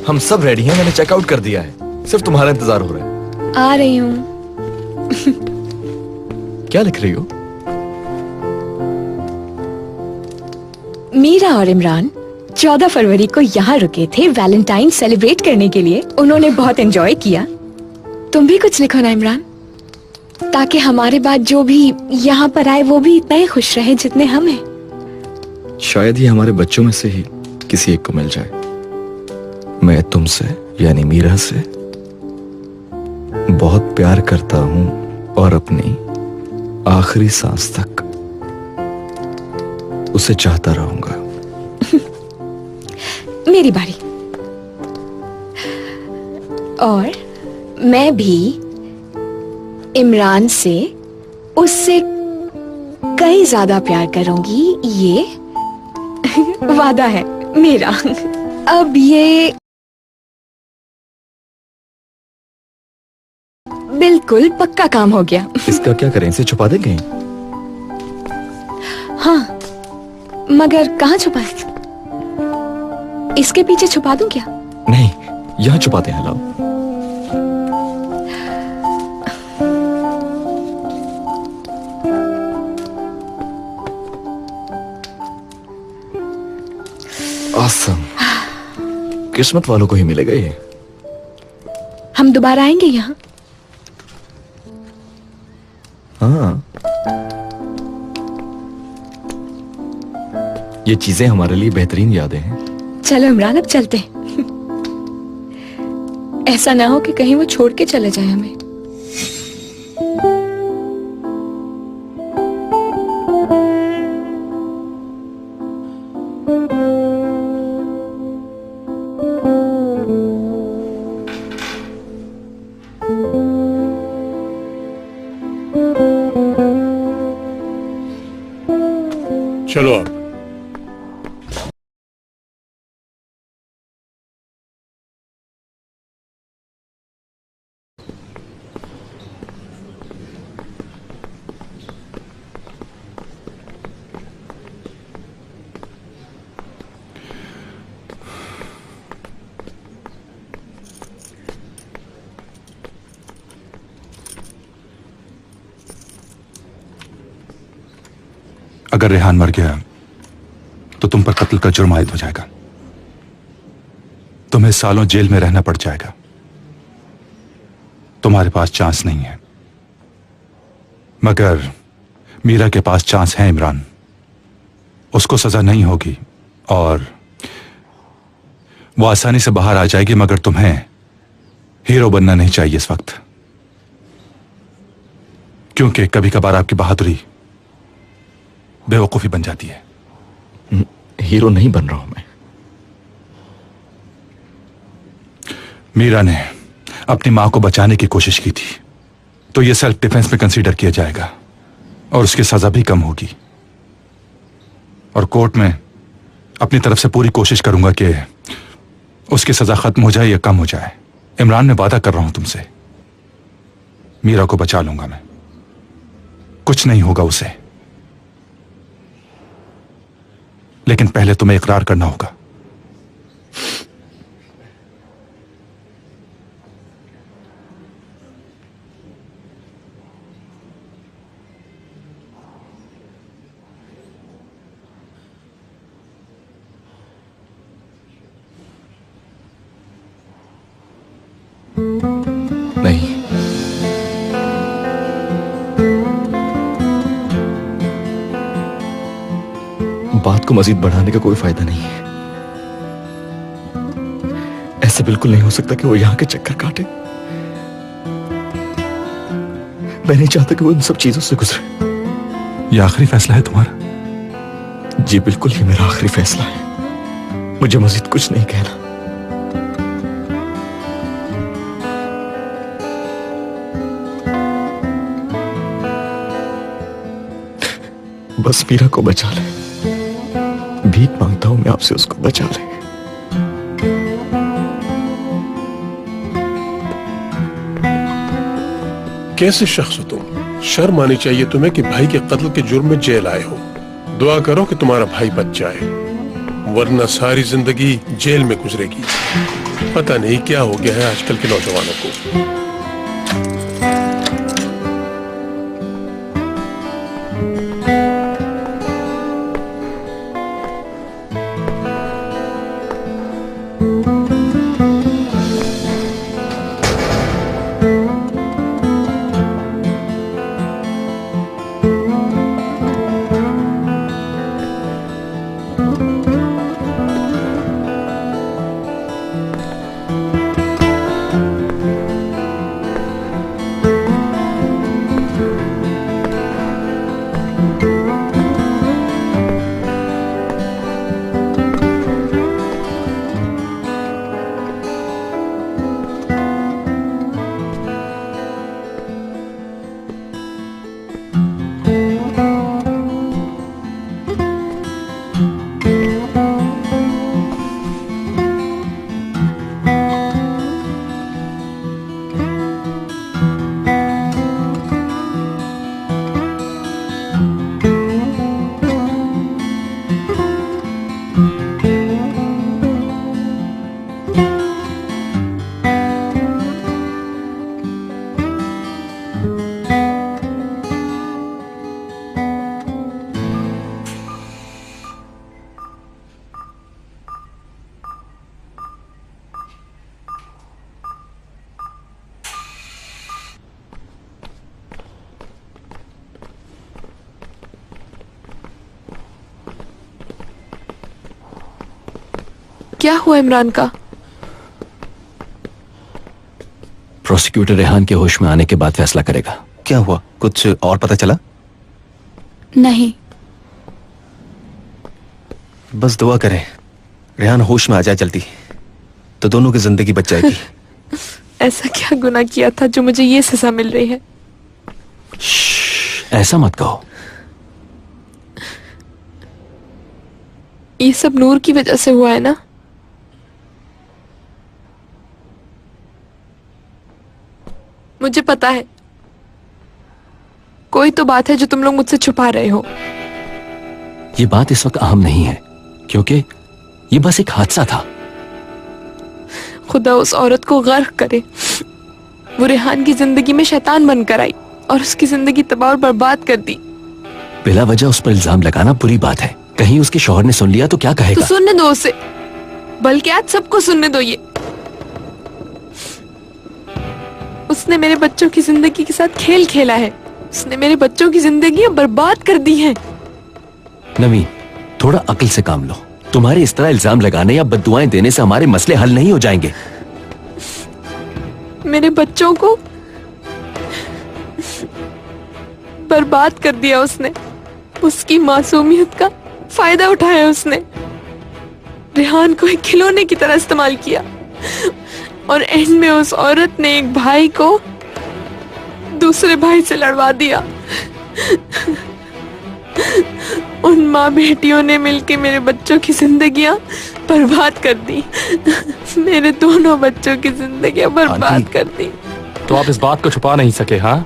हम सब रेडी हैं, मैंने चेकआउट कर दिया है। सिर्फ तुम्हारा इंतजार हो रहा है। आ रही हूँ। क्या लिख रही हो? मीरा और इमरान 14 फरवरी को यहाँ रुके थे वैलेंटाइन सेलिब्रेट करने के लिए। उन्होंने बहुत एंजॉय किया। तुम भी कुछ लिखो ना इमरान, ताकि हमारे बाद जो भी यहाँ पर आए वो भी इतना ही खुश रहे जितने हम हैं। शायद ही हमारे बच्चों में से ही किसी एक को मिल जाए। मैं तुमसे यानी मीरा से बहुत प्यार करता हूं और अपनी आखिरी सांस तक उसे चाहता रहूंगा। मेरी बारी। और मैं भी इमरान से उससे कई ज्यादा प्यार करूंगी, ये वादा है मेरा। अब ये बिल्कुल पक्का काम हो गया। इसका क्या करें, इसे छुपा दें कहीं? हाँ, मगर कहाँ छुपाए? इसके पीछे छुपा दूं क्या? नहीं, यहाँ छुपाते हैं। लाओ। Awesome. किस्मत वालों को ही मिलेगा ये। हम दोबारा आएंगे यहाँ। हाँ, ये चीजें हमारे लिए बेहतरीन यादें हैं। चलो इमरान, अब चलते हैं। ऐसा ना हो कि कहीं वो छोड़ के चले जाए हमें। चलो अब। अगर रेहान मर गया तो तुम पर कत्ल का जुर्म आयद हो जाएगा। तुम्हें सालों जेल में रहना पड़ जाएगा। तुम्हारे पास चांस नहीं है, मगर मीरा के पास चांस है इमरान। उसको सजा नहीं होगी और वो आसानी से बाहर आ जाएगी, मगर तुम्हें हीरो बनना नहीं चाहिए इस वक्त, क्योंकि कभी कभार आपकी बहादुरी बेवकूफी बन जाती है। हीरो नहीं बन रहा हूं मैं। मीरा ने अपनी मां को बचाने की कोशिश की थी, तो यह सेल्फ डिफेंस में कंसीडर किया जाएगा और उसकी सजा भी कम होगी। और कोर्ट में अपनी तरफ से पूरी कोशिश करूंगा कि उसकी सजा खत्म हो जाए या कम हो जाए। इमरान, मैं वादा कर रहा हूं तुमसे, मीरा को बचा लूंगा मैं। कुछ नहीं होगा उसे, लेकिन पहले तुम्हें इकरार करना होगा। नहीं, बात को मजीद बढ़ाने का कोई फायदा नहीं है। ऐसा बिल्कुल नहीं हो सकता कि वो यहां के चक्कर काटे। मैं नहीं चाहता कि वो इन सब चीजों से गुजरे। यह आखिरी फैसला है तुम्हारा? जी बिल्कुल, ये मेरा आखिरी फैसला है। मुझे मजीद कुछ नहीं कहना। बस मीरा को बचा ले। भीख मांगता हूं मैं आपसे, उसको बचा ले। कैसे शख्स हो तुम? शर्म आनी चाहिए तुम्हें कि भाई के कत्ल के जुर्म में जेल आए हो। दुआ करो कि तुम्हारा भाई बच जाए, वरना सारी जिंदगी जेल में गुजरेगी। पता नहीं क्या हो गया है आजकल के नौजवानों को। क्या हुआ इमरान का? प्रोसिक्यूटर रेहान के होश में आने के बाद फैसला करेगा। क्या हुआ, कुछ और पता चला? नहीं। बस दुआ करें रेहान होश में आ जाए जल्दी, तो दोनों की जिंदगी बच जाएगी। ऐसा क्या गुनाह किया था जो मुझे ये सजा मिल रही है? ऐसा मत कहो। ये सब नूर की वजह से हुआ है ना? मुझे पता है कोई तो बात है जो तुम लोग मुझसे छुपा रहे हो। ये बात इस वक्त अहम नहीं है, क्योंकि ये बस एक हादसा था। खुदा उस औरत को गर्क करे। वो रेहान की जिंदगी में शैतान बनकर आई और उसकी जिंदगी तबाह और बर्बाद कर दी। बिला वजह उस पर इल्जाम लगाना बुरी बात है। कहीं उसके शौहर ने सुन लिया तो क्या तो कहेगा? सुनने दो उसे, बल्कि आज सबको सुनने दो। ये उसने मेरे बच्चों की जिंदगी के साथ खेल खेला है। उसने मेरे बच्चों की जिंदगी बर्बाद कर दी है। नवीन, थोड़ा अक्ल से काम लो। तुम्हारे इस तरह इल्जाम लगाने या बद्दुआएं देने से हमारे मसले हल नहीं हो जाएंगे। मेरे बच्चों को बर्बाद कर दिया उसने। उसकी मासूमियत का फायदा उठाया उसने। रेहान को एक खिलौने की तरह इस्तेमाल किया और एंड में उस औरत ने एक भाई को दूसरे भाई से लड़वा दिया। उन माँ बेटियों ने मिलकर मेरे बच्चों की जिंदगियां बर्बाद कर दी। मेरे दोनों बच्चों की जिंदगियां बर्बाद कर दी। तो आप इस बात को छुपा नहीं सके? हाँ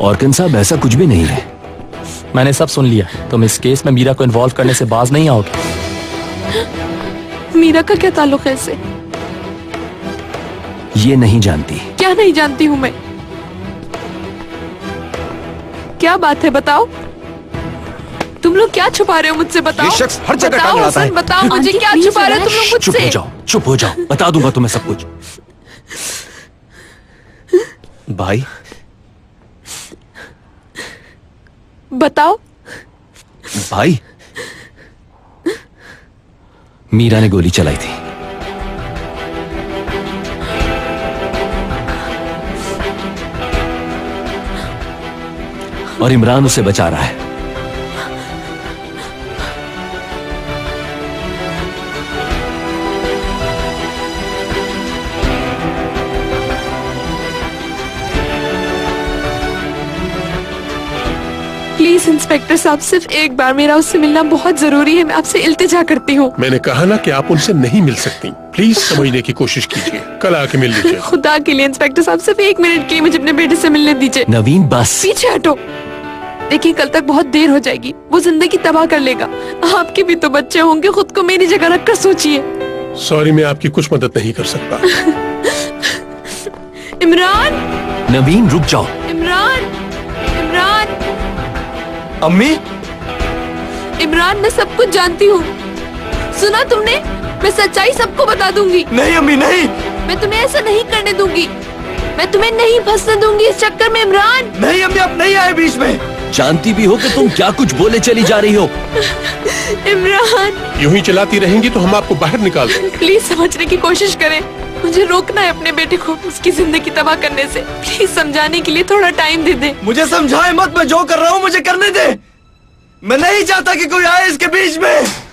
ऑर्कन साहब, ऐसा कुछ भी नहीं है। मैंने सब सुन लिया। तुम इस केस में मीरा को इन्वॉल्व करने से बाज नहीं आओगे। मीरा का क्या ताल्लुक है इससे? ये नहीं जानती। क्या नहीं जानती हूँ मैं? क्या बात है, बताओ। तुम लोग क्या छुपा रहे हो मुझसे? बताओ। ये शख्स हर जगह टांग बताओ अड़ाता है। हसन, बताओ मुझे क्या छुपा रहे हो तुम लोग चुप हो मुझसे? जाओ, चुप हो जाओ, बता दूंगा तुम्हें सब कुछ। भाई बताओ। भाई मीरा ने गोली चलाई थी। और इमरान उसे बचा रहा है। प्लीज इंस्पेक्टर साहब, सिर्फ एक बार मेरा उससे मिलना बहुत जरूरी है। मैं आपसे इल्तिजा करती हूँ। मैंने कहा ना कि आप उनसे नहीं मिल सकती। प्लीज समझने की कोशिश कीजिए, कल आके मिल लीजिए। खुदा के लिए इंस्पेक्टर साहब, सिर्फ 1 मिनट के लिए मुझे अपने बेटे से मिलने दीजिए। नवीन बस। पीछे हटो। देखिए कल तक बहुत देर हो जाएगी। वो जिंदगी तबाह कर लेगा। आपके भी तो बच्चे होंगे। खुद को मेरी जगह रखकर सोचिए। सॉरी, मैं आपकी कुछ मदद नहीं कर सकता। इमरान, नवीन रुक जाओ। इमरान, इमरान, अम्मी, इमरान, मैं सब कुछ जानती हूँ। सुना तुमने? मैं सच्चाई सबको बता दूंगी। नहीं अम्मी, नहीं। मैं तुम्हें ऐसा नहीं करने दूंगी। मैं तुम्हें नहीं फंसने दूंगी इस चक्कर में। इमरान, नहीं अम्मी, आप नहीं आए बीच में। जानती भी हो कि तुम क्या कुछ बोले चली जा रही हो। इमरान, यूं ही चलाती रहेंगी तो हम आपको बाहर निकाल देंगे। प्लीज समझने की कोशिश करें। मुझे रोकना है अपने बेटे को उसकी जिंदगी तबाह करने से। प्लीज समझाने के लिए थोड़ा टाइम दे दे। मुझे समझाए मत। मैं जो कर रहा हूँ मुझे करने दे। मैं नहीं चाहता कि कोई आए इसके बीच में।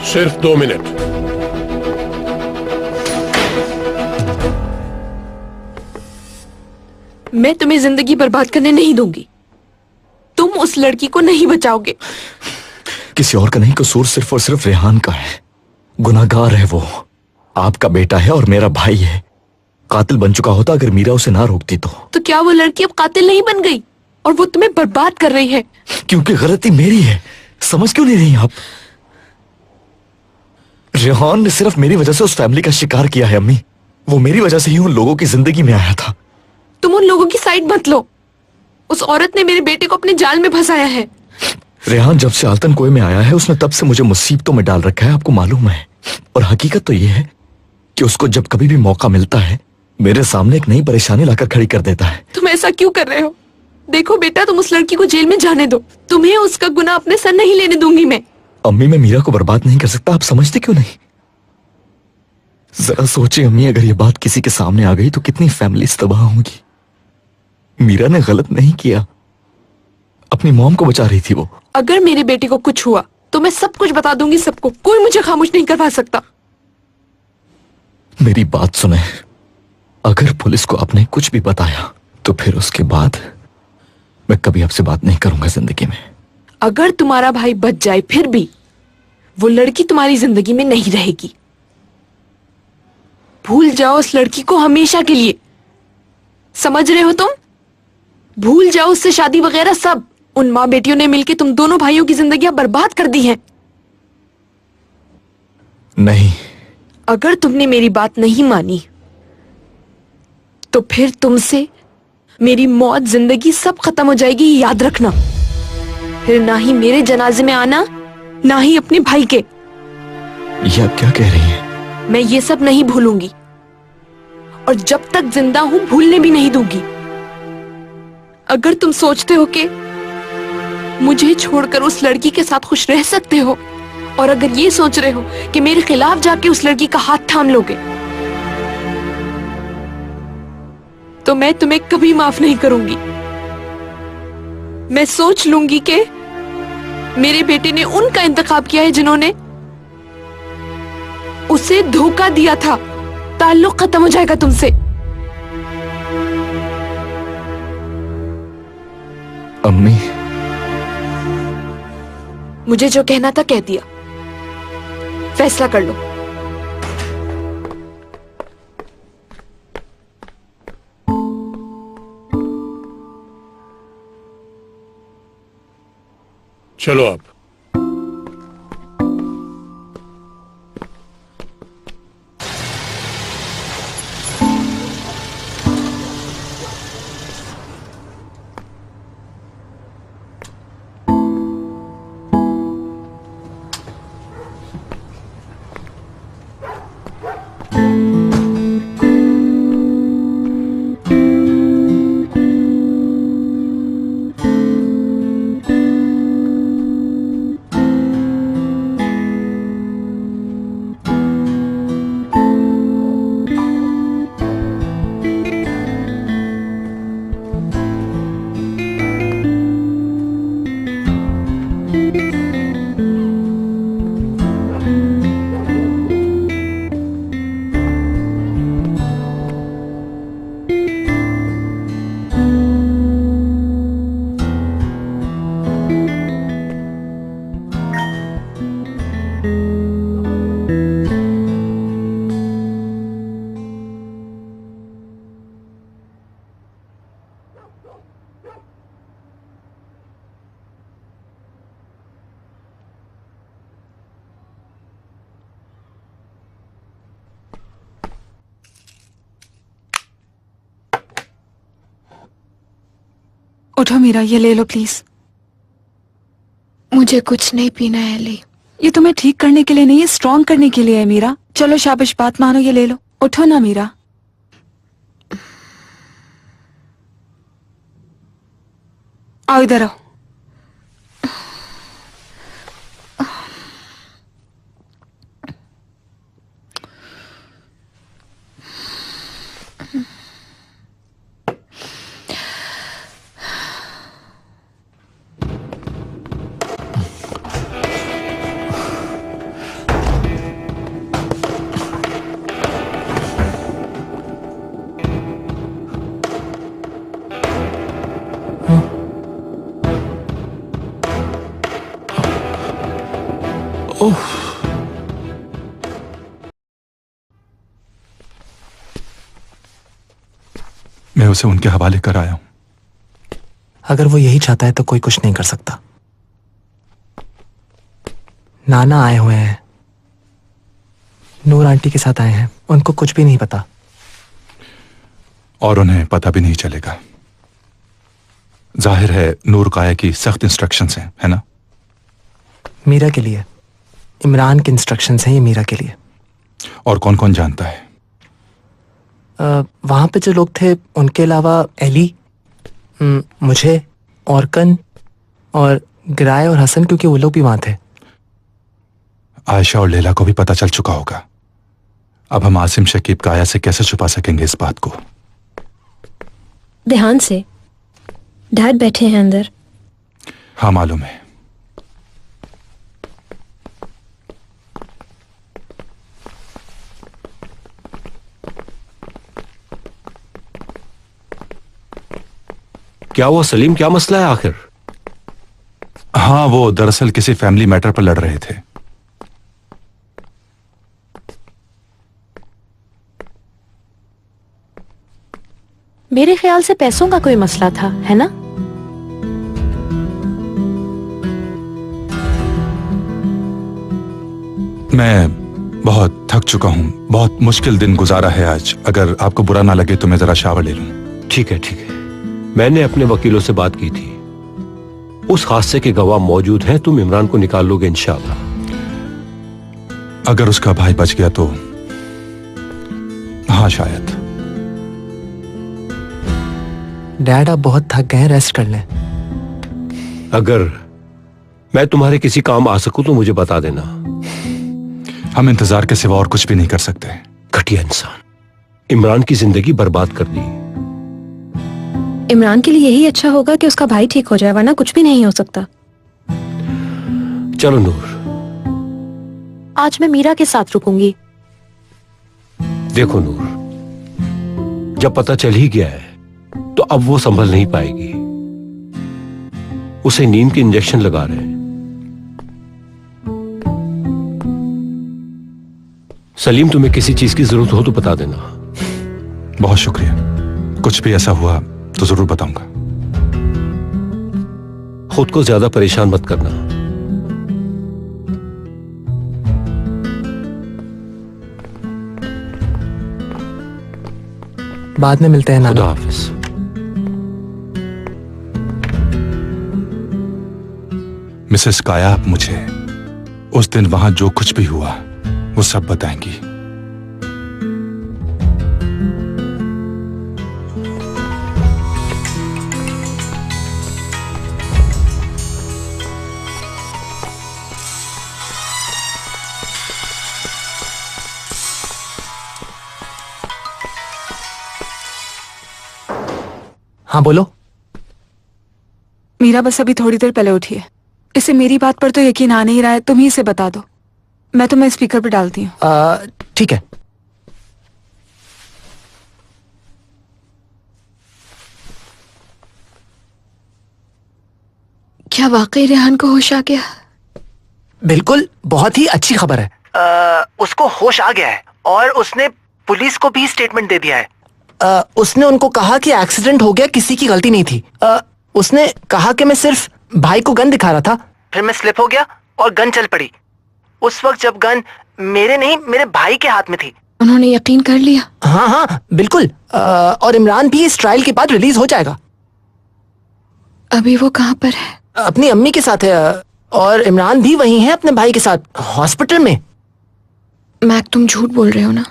सिर्फ 2 मिनट। मैं तुम्हें जिंदगी बर्बाद करने नहीं दूंगी। तुम उस लड़की को नहीं बचाओगे। किसी और का नहीं, कसूर सिर्फ और सिर्फ रेहान का है। गुनाहगार है वो। आपका बेटा है और मेरा भाई है। कातिल बन चुका होता अगर मीरा उसे ना रोकती तो क्या वो लड़की अब कातिल नहीं बन गई और वो तुम्हें बर्बाद कर रही है? क्योंकि गलती मेरी है। समझ क्यों नहीं रही आप? रेहान ने सिर्फ मेरी वजह से उस फैमिली का शिकार किया है अम्मी। वो मेरी वजह से ही उन लोगों की जिंदगी में आया था। तुम उन लोगों की साइड मत लो। उस औरत ने मेरे बेटे को अपने जाल में फंसाया है। रेहान जब से आलतन कुएं में आया है उसने तब से मुझे मुसीबतों में डाल रखा है, आपको मालूम है। और हकीकत तो यह है कि उसको जब कभी भी मौका मिलता है मेरे सामने एक नई परेशानी लाकर खड़ी कर देता है। तुम ऐसा क्यों कर रहे हो? देखो बेटा, तुम उस लड़की को जेल में जाने दो। तुम्हें उसका गुनाह अपने सर नहीं लेने दूंगी मैं। अम्मी, मैं मीरा को बर्बाद नहीं कर सकता। आप समझते क्यों नहीं? जरा सोचिए अम्मी, अगर ये बात किसी के सामने आ गई तो कितनी फैमिलीज तबाह होंगी। मीरा ने गलत नहीं किया, अपनी मॉम को बचा रही थी वो। अगर मेरे बेटे को कुछ हुआ तो मैं सब कुछ बता दूंगी सबको। कोई मुझे खामोश नहीं करवा सकता। मेरी बात सुने, अगर पुलिस को आपने कुछ भी बताया तो फिर उसके बाद मैं कभी आपसे बात नहीं करूंगा जिंदगी में। अगर तुम्हारा भाई बच जाए फिर भी वो लड़की तुम्हारी जिंदगी में नहीं रहेगी। भूल जाओ उस लड़की को हमेशा के लिए। समझ रहे हो तुम? भूल जाओ उससे शादी वगैरह सब। उन माँ बेटियों ने मिलकर तुम दोनों भाइयों की जिंदगियां बर्बाद कर दी हैं। नहीं। अगर तुमने मेरी बात नहीं मानी तो फिर तुमसे मेरी मौत, जिंदगी सब खत्म हो जाएगी, ये याद रखना। फिर ना ही मेरे जनाजे में आना, ना ही अपने भाई के। ये आप क्या कह रही हैं? मैं ये सब नहीं भूलूंगी और जब तक जिंदा हूं भूलने भी नहीं दूंगी। अगर तुम सोचते हो कि मुझे छोड़कर उस लड़की के साथ खुश रह सकते हो और अगर ये सोच रहे हो कि मेरे खिलाफ जाके उस लड़की का हाथ थाम लोगे तो मैं तुम्हें कभी माफ नहीं करूंगी। मैं सोच लूंगी कि मेरे बेटे ने उनका इंतखाब किया है जिन्होंने उसे धोखा दिया था। ताल्लुक खत्म हो जाएगा तुमसे। अम्मी, मुझे जो कहना था कह दिया। फैसला कर लो। चलो अब। उठो मीरा, ये ले लो प्लीज। मुझे कुछ नहीं पीना है अली। ये तुम्हें ठीक करने के लिए नहीं, ये स्ट्रॉन्ग करने के लिए है मीरा। चलो शाबाश, बात मानो, ये ले लो। उठो ना मीरा। आओ इधर आओ। उसे उनके हवाले कर आया हूं। अगर वो यही चाहता है तो कोई कुछ नहीं कर सकता। नाना आए हुए हैं, नूर आंटी के साथ आए हैं, उनको कुछ भी नहीं पता। और उन्हें पता भी नहीं चलेगा। जाहिर है नूर काया की सख्त इंस्ट्रक्शंस हैं, है ना? मीरा के लिए। इमरान के इंस्ट्रक्शंस हैं ये मीरा के लिए। और कौन कौन जानता है? वहां पे जो लोग थे उनके अलावा एली, मुझे, औरकन और गिराय और हसन, क्योंकि वो लोग भी वहां थे। आयशा और लैला को भी पता चल चुका होगा। अब हम आसिम शकीब काया से कैसे छुपा सकेंगे इस बात को? ध्यान से। डैड बैठे हैं अंदर। हाँ मालूम है। क्या हुआ सलीम, क्या मसला है आखिर? हाँ, वो दरअसल किसी फैमिली मैटर पर लड़ रहे थे। मेरे ख्याल से पैसों का कोई मसला था, है ना? मैं बहुत थक चुका हूं, बहुत मुश्किल दिन गुजारा है आज। अगर आपको बुरा ना लगे तो मैं जरा शावर ले लूं। ठीक है ठीक है, मैंने अपने वकीलों से बात की थी। उस हादसे के गवाह मौजूद हैं, तुम इमरान को निकाल लोगे इंशाअल्लाह। अगर उसका भाई बच गया तो हाँ शायद। डैड आप बहुत थक गए हैं, रेस्ट कर लें। अगर मैं तुम्हारे किसी काम आ सकूं तो मुझे बता देना। हम इंतजार के सिवा और कुछ भी नहीं कर सकते। घटिया इंसान, इमरान की जिंदगी बर्बाद कर दी। इमरान के लिए यही अच्छा होगा कि उसका भाई ठीक हो जाए, वरना कुछ भी नहीं हो सकता। चलो नूर, आज मैं मीरा के साथ रुकूंगी। देखो नूर, जब पता चल ही गया है तो अब वो संभल नहीं पाएगी। उसे नींद के इंजेक्शन लगा रहे हैं। सलीम, तुम्हें किसी चीज की जरूरत हो तो बता देना। बहुत शुक्रिया। कुछ भी ऐसा हुआ तो जरूर बताऊंगा। खुद को ज्यादा परेशान मत करना। बाद में मिलते हैं नाना। खुदा हाफिज। मिसेस काया आप मुझे उस दिन वहां जो कुछ भी हुआ वो सब बताएंगी। हाँ बोलो। मीरा बस अभी थोड़ी देर पहले उठी है। इसे मेरी बात पर तो यकीन आ नहीं रहा है, तुम ही इसे बता दो। मैं तुम्हें स्पीकर पर डालती हूँ। ठीक है। क्या वाकई रेहान को होश आ गया? बिल्कुल, बहुत ही अच्छी खबर है। उसको होश आ गया है और उसने पुलिस को भी स्टेटमेंट दे दिया है। उसने उनको कहा कि एक्सीडेंट हो गया, किसी की गलती नहीं थी। उसने कहा कि मैं सिर्फ भाई को गन दिखा रहा था, फिर मैं स्लिप हो गया और गन चल पड़ी। उस वक्त जब गन मेरे नहीं, मेरे भाई के हाथ में थी। उन्होंने यकीन कर लिया? हाँ हाँ बिल्कुल। और इमरान भी इस ट्रायल के बाद रिलीज हो जाएगा। अभी वो कहाँ पर है? अपनी अम्मी के साथ है। और इमरान भी वहीं है अपने भाई के साथ, हॉस्पिटल में। मैक, तुम झूठ बोल रहे हो ना?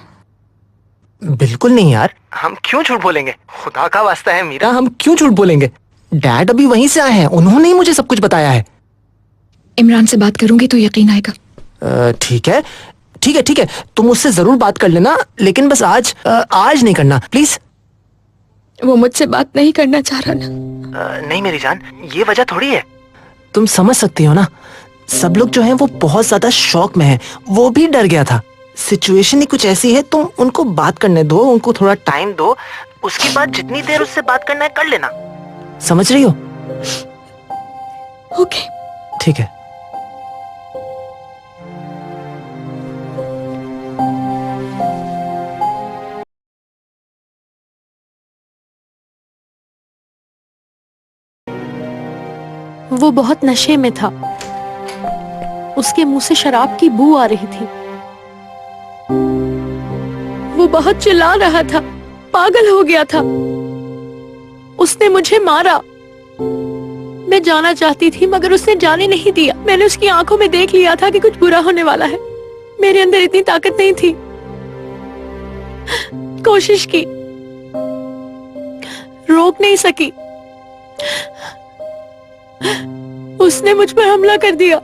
बिल्कुल नहीं यार, हम क्यों झूठ बोलेंगे? खुदा का वास्ता है मीरा, हम क्यों झूठ बोलेंगे? डैड अभी वहीं से आए हैं, उन्होंने ही मुझे सब कुछ बताया है। इमरान से बात करूंगी तो यकीन आएगा। ठीक है ठीक है ठीक है, तुम उससे जरूर बात कर लेना, लेकिन बस आज नहीं करना प्लीज। वो मुझसे बात नहीं करना चाह रहा ना? नहीं मेरी जान, ये वजह थोड़ी है। तुम समझ सकती हो ना, सब लोग जो हैं वो बहुत ज्यादा शॉक में हैं। वो भी डर गया था। सिचुएशन ही कुछ ऐसी है, तुम उनको बात करने दो, उनको थोड़ा टाइम दो, उसके बाद जितनी देर उससे बात करना है कर लेना। समझ रही हो? ओके ठीक है। वो बहुत नशे में था। उसके मुंह से शराब की बू आ रही थी। वो बहुत चिल्ला रहा था, पागल हो गया था। उसने मुझे मारा। मैं जाना चाहती थी मगर उसने जाने नहीं दिया। मैंने उसकी आंखों में देख लिया था कि कुछ बुरा होने वाला है। मेरे अंदर इतनी ताकत नहीं थी। कोशिश की, रोक नहीं सकी। उसने मुझ पर हमला कर दिया,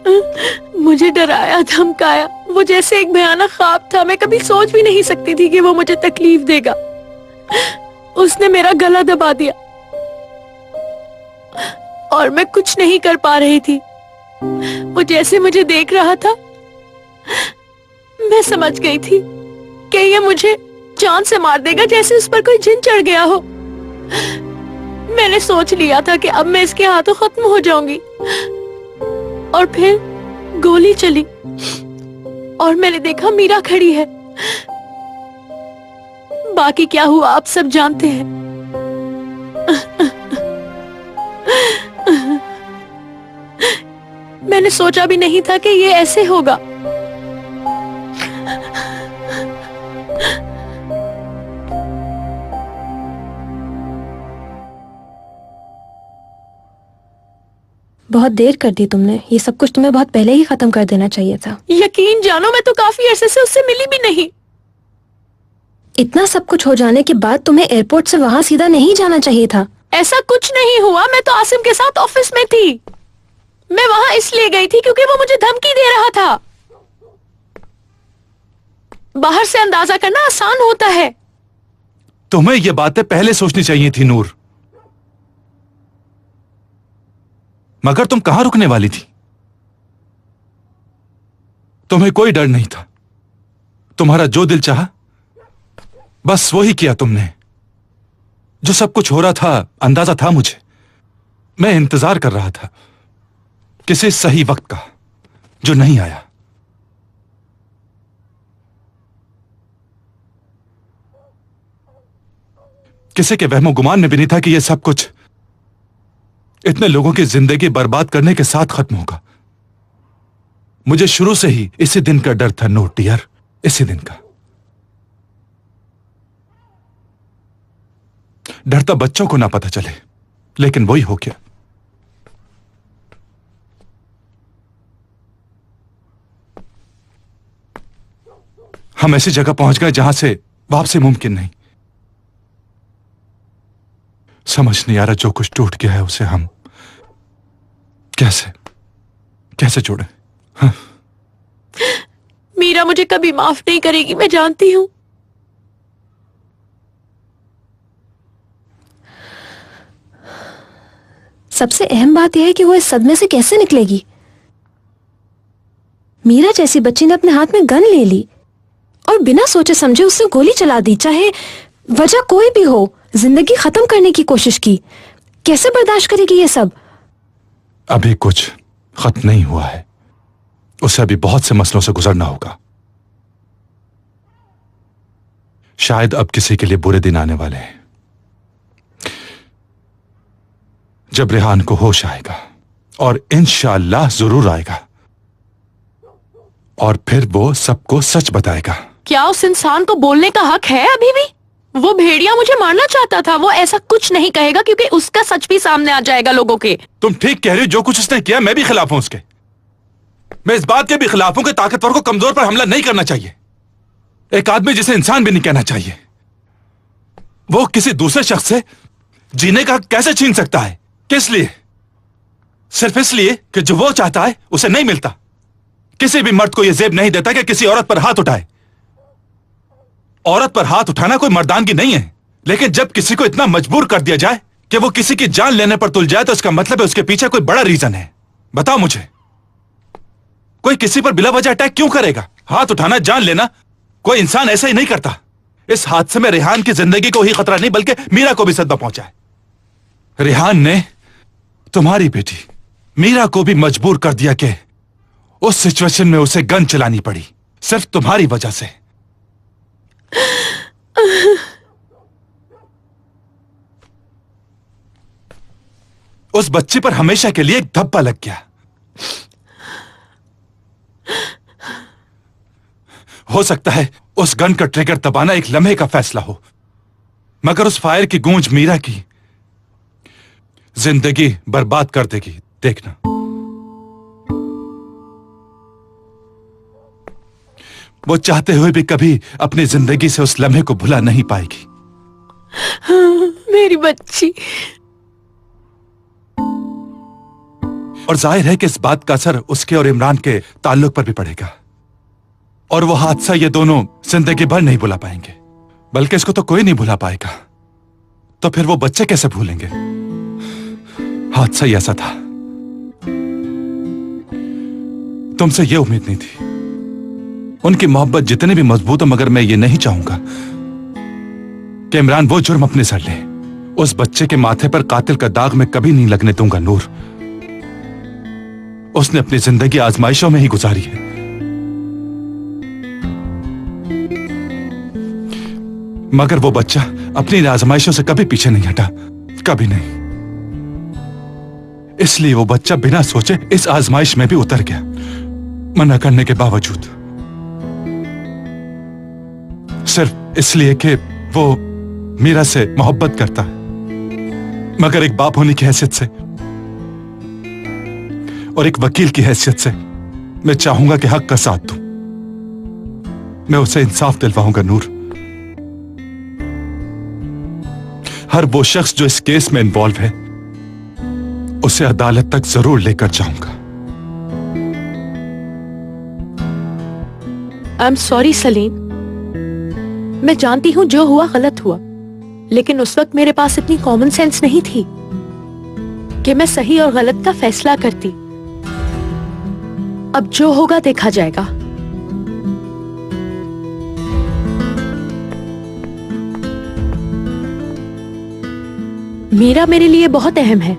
मुझे डराया, धमकाया। वो जैसे एक भयानक ख्वाब था। मैं कभी सोच भी नहीं सकती थी कि वो मुझे तकलीफ देगा। उसने मेरा गला दबा दिया और मैं कुछ नहीं कर पा रही थी। वो जैसे मुझे देख रहा था, मैं समझ गई थी कि ये मुझे जान से मार देगा, जैसे उस पर कोई जिन चढ़ गया हो। मैंने सोच लिया था कि अब मैं इसके हाथों खत्म हो जाऊंगी। और फिर गोली चली और मैंने देखा मीरा खड़ी है। बाकी क्या हुआ आप सब जानते हैं। मैंने सोचा भी नहीं था कि ये ऐसे होगा। बहुत देर कर दी तुमने। ये सब कुछ तुम्हें बहुत पहले ही खत्म कर देना चाहिए था। यकीन जानो, मैं तो काफी अरसे से उससे मिली भी नहीं। इतना सब कुछ हो जाने के बाद तुम्हें एयरपोर्ट से वहाँ सीधा नहीं जाना चाहिए था। ऐसा कुछ नहीं हुआ। मैं तो आसिम के साथ ऑफिस में थी। मैं वहाँ इसलिए गई थी क्योंकि वो मुझे धमकी दे रहा था। बाहर से अंदाजा करना आसान होता है। तुम्हें ये बातें पहले सोचनी चाहिए थी नूर। मगर तुम कहां रुकने वाली थी? तुम्हें कोई डर नहीं था। तुम्हारा जो दिल चाहा बस वही किया तुमने। जो सब कुछ हो रहा था अंदाजा था मुझे। मैं इंतजार कर रहा था किसी सही वक्त का, जो नहीं आया। किसी के वहमो गुमान में भी नहीं था कि यह सब कुछ इतने लोगों की जिंदगी बर्बाद करने के साथ खत्म होगा। मुझे शुरू से ही इसी दिन का डर था नूर डियर, इसी दिन का। डरता बच्चों को ना पता चले, लेकिन वही हो गया। हम ऐसी जगह पहुंच गए जहां से वापसी मुमकिन नहीं। समझ नहीं आ रहा जो कुछ टूट गया है उसे हम कैसे जोड़े। हाँ। मीरा मुझे कभी माफ नहीं करेगी, मैं जानती हूं। सबसे अहम बात यह है कि वो इस सदमे से कैसे निकलेगी। मीरा जैसी बच्ची ने अपने हाथ में गन ले ली और बिना सोचे समझे उससे गोली चला दी, चाहे वजह कोई भी हो। जिंदगी खत्म करने की कोशिश की। कैसे बर्दाश्त करेगी ये सब? अभी कुछ खत्म नहीं हुआ है। उसे अभी बहुत से मसलों से गुजरना होगा। शायद अब किसी के लिए बुरे दिन आने वाले हैं, जब रेहान को होश आएगा, और इंशाअल्लाह जरूर आएगा, और फिर वो सबको सच बताएगा। क्या उस इंसान को बोलने का हक है अभी भी? वो भेड़िया मुझे मारना चाहता था। वो ऐसा कुछ नहीं कहेगा क्योंकि उसका सच भी सामने आ जाएगा लोगों के। तुम ठीक कह रही हो। जो कुछ उसने किया मैं भी खिलाफ हूं उसके। मैं इस बात के भी खिलाफ हूं कि ताकतवर को कमजोर पर हमला नहीं करना चाहिए। एक आदमी जिसे इंसान भी नहीं कहना चाहिए, वो किसी दूसरे शख्स से जीने का हक कैसे छीन सकता है? किस लिए? सिर्फ इसलिए कि जो वो चाहता है उसे नहीं मिलता। किसी भी मर्द को यह जेब नहीं देता कि किसी औरत पर हाथ उठाए। औरत पर हाथ उठाना कोई मर्दानगी नहीं है, लेकिन जब किसी को इतना मजबूर कर दिया जाए कि वो किसी की जान लेने पर तुल जाए, तो इसका मतलब है उसके पीछे कोई बड़ा रीजन है। बताओ मुझे, कोई किसी पर बिला वजह अटैक क्यों करेगा? हाथ उठाना, जान लेना, कोई इंसान ऐसा ही नहीं करता। इस हादसे में रेहान की जिंदगी को ही खतरा नहीं बल्कि मीरा को भी सदमा पहुंचा है। रेहान ने तुम्हारी बेटी मीरा को भी मजबूर कर दिया कि उस सिचुएशन में उसे गन चलानी पड़ी, सिर्फ तुम्हारी वजह से। उस बच्चे पर हमेशा के लिए एक धब्बा लग गया। हो सकता है उस गन का ट्रिगर दबाना एक लम्हे का फैसला हो, मगर उस फायर की गूंज मीरा की जिंदगी बर्बाद कर देगी। देखना, वो चाहते हुए भी कभी अपनी जिंदगी से उस लम्हे को भुला नहीं पाएगी। मेरी बच्ची। और जाहिर है कि इस बात का असर उसके और इमरान के ताल्लुक पर भी पड़ेगा, और वो हादसा ये दोनों जिंदगी भर नहीं भुला पाएंगे, बल्कि इसको तो कोई नहीं भुला पाएगा। तो फिर वो बच्चे कैसे भूलेंगे? हादसा ही ऐसा था। तुमसे ये उम्मीद नहीं थी। उनकी मोहब्बत जितनी भी मजबूत हो, मगर मैं ये नहीं चाहूंगा कि इमरान वो जुर्म अपने सर ले। उस बच्चे के माथे पर कातिल का दाग मैं कभी नहीं लगने दूंगा नूर। उसने अपनी जिंदगी आजमाइशों में ही गुजारी है। मगर वो बच्चा अपनी आजमाइशों से कभी पीछे नहीं हटा, कभी नहीं। इसलिए वो बच्चा बिना सोचे इस आजमाइश में भी उतर गया, मना करने के बावजूद, सिर्फ इसलिए कि वो मीरा से मोहब्बत करता है। मगर एक बाप होने की हैसियत से और एक वकील की हैसियत से मैं चाहूंगा कि हक का साथ दूं। मैं उसे इंसाफ दिलवाऊंगा नूर। हर वो शख्स जो इस केस में इन्वॉल्व है, उसे अदालत तक जरूर लेकर जाऊंगा। आई एम सॉरी सलीम, मैं जानती हूं जो हुआ गलत हुआ, लेकिन उस वक्त मेरे पास इतनी कॉमन सेंस नहीं थी कि मैं सही और गलत का फैसला करती। अब जो होगा देखा जाएगा। मीरा मेरे लिए बहुत अहम है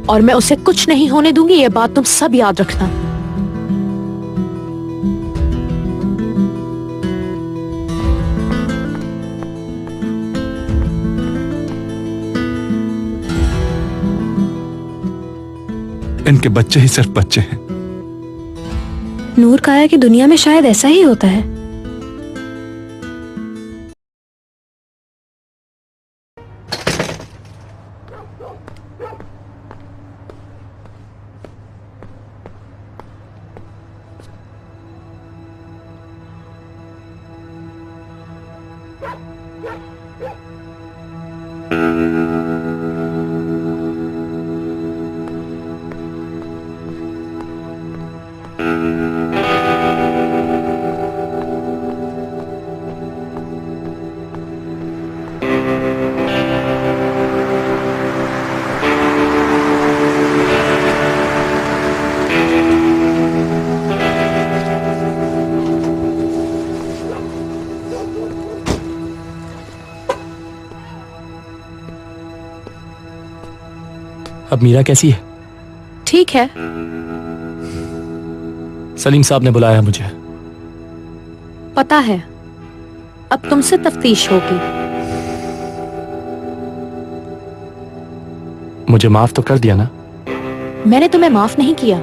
और मैं उसे कुछ नहीं होने दूंगी, ये बात तुम सब याद रखना। इनके बच्चे ही सिर्फ बच्चे हैं। नूर कहा है कि दुनिया में शायद ऐसा ही होता है। अब मीरा कैसी है? ठीक है। सलीम साहब ने बुलाया मुझे। पता है, अब तुमसे तफ्तीश होगी। मुझे माफ तो कर दिया ना? मैंने तुम्हें माफ नहीं किया।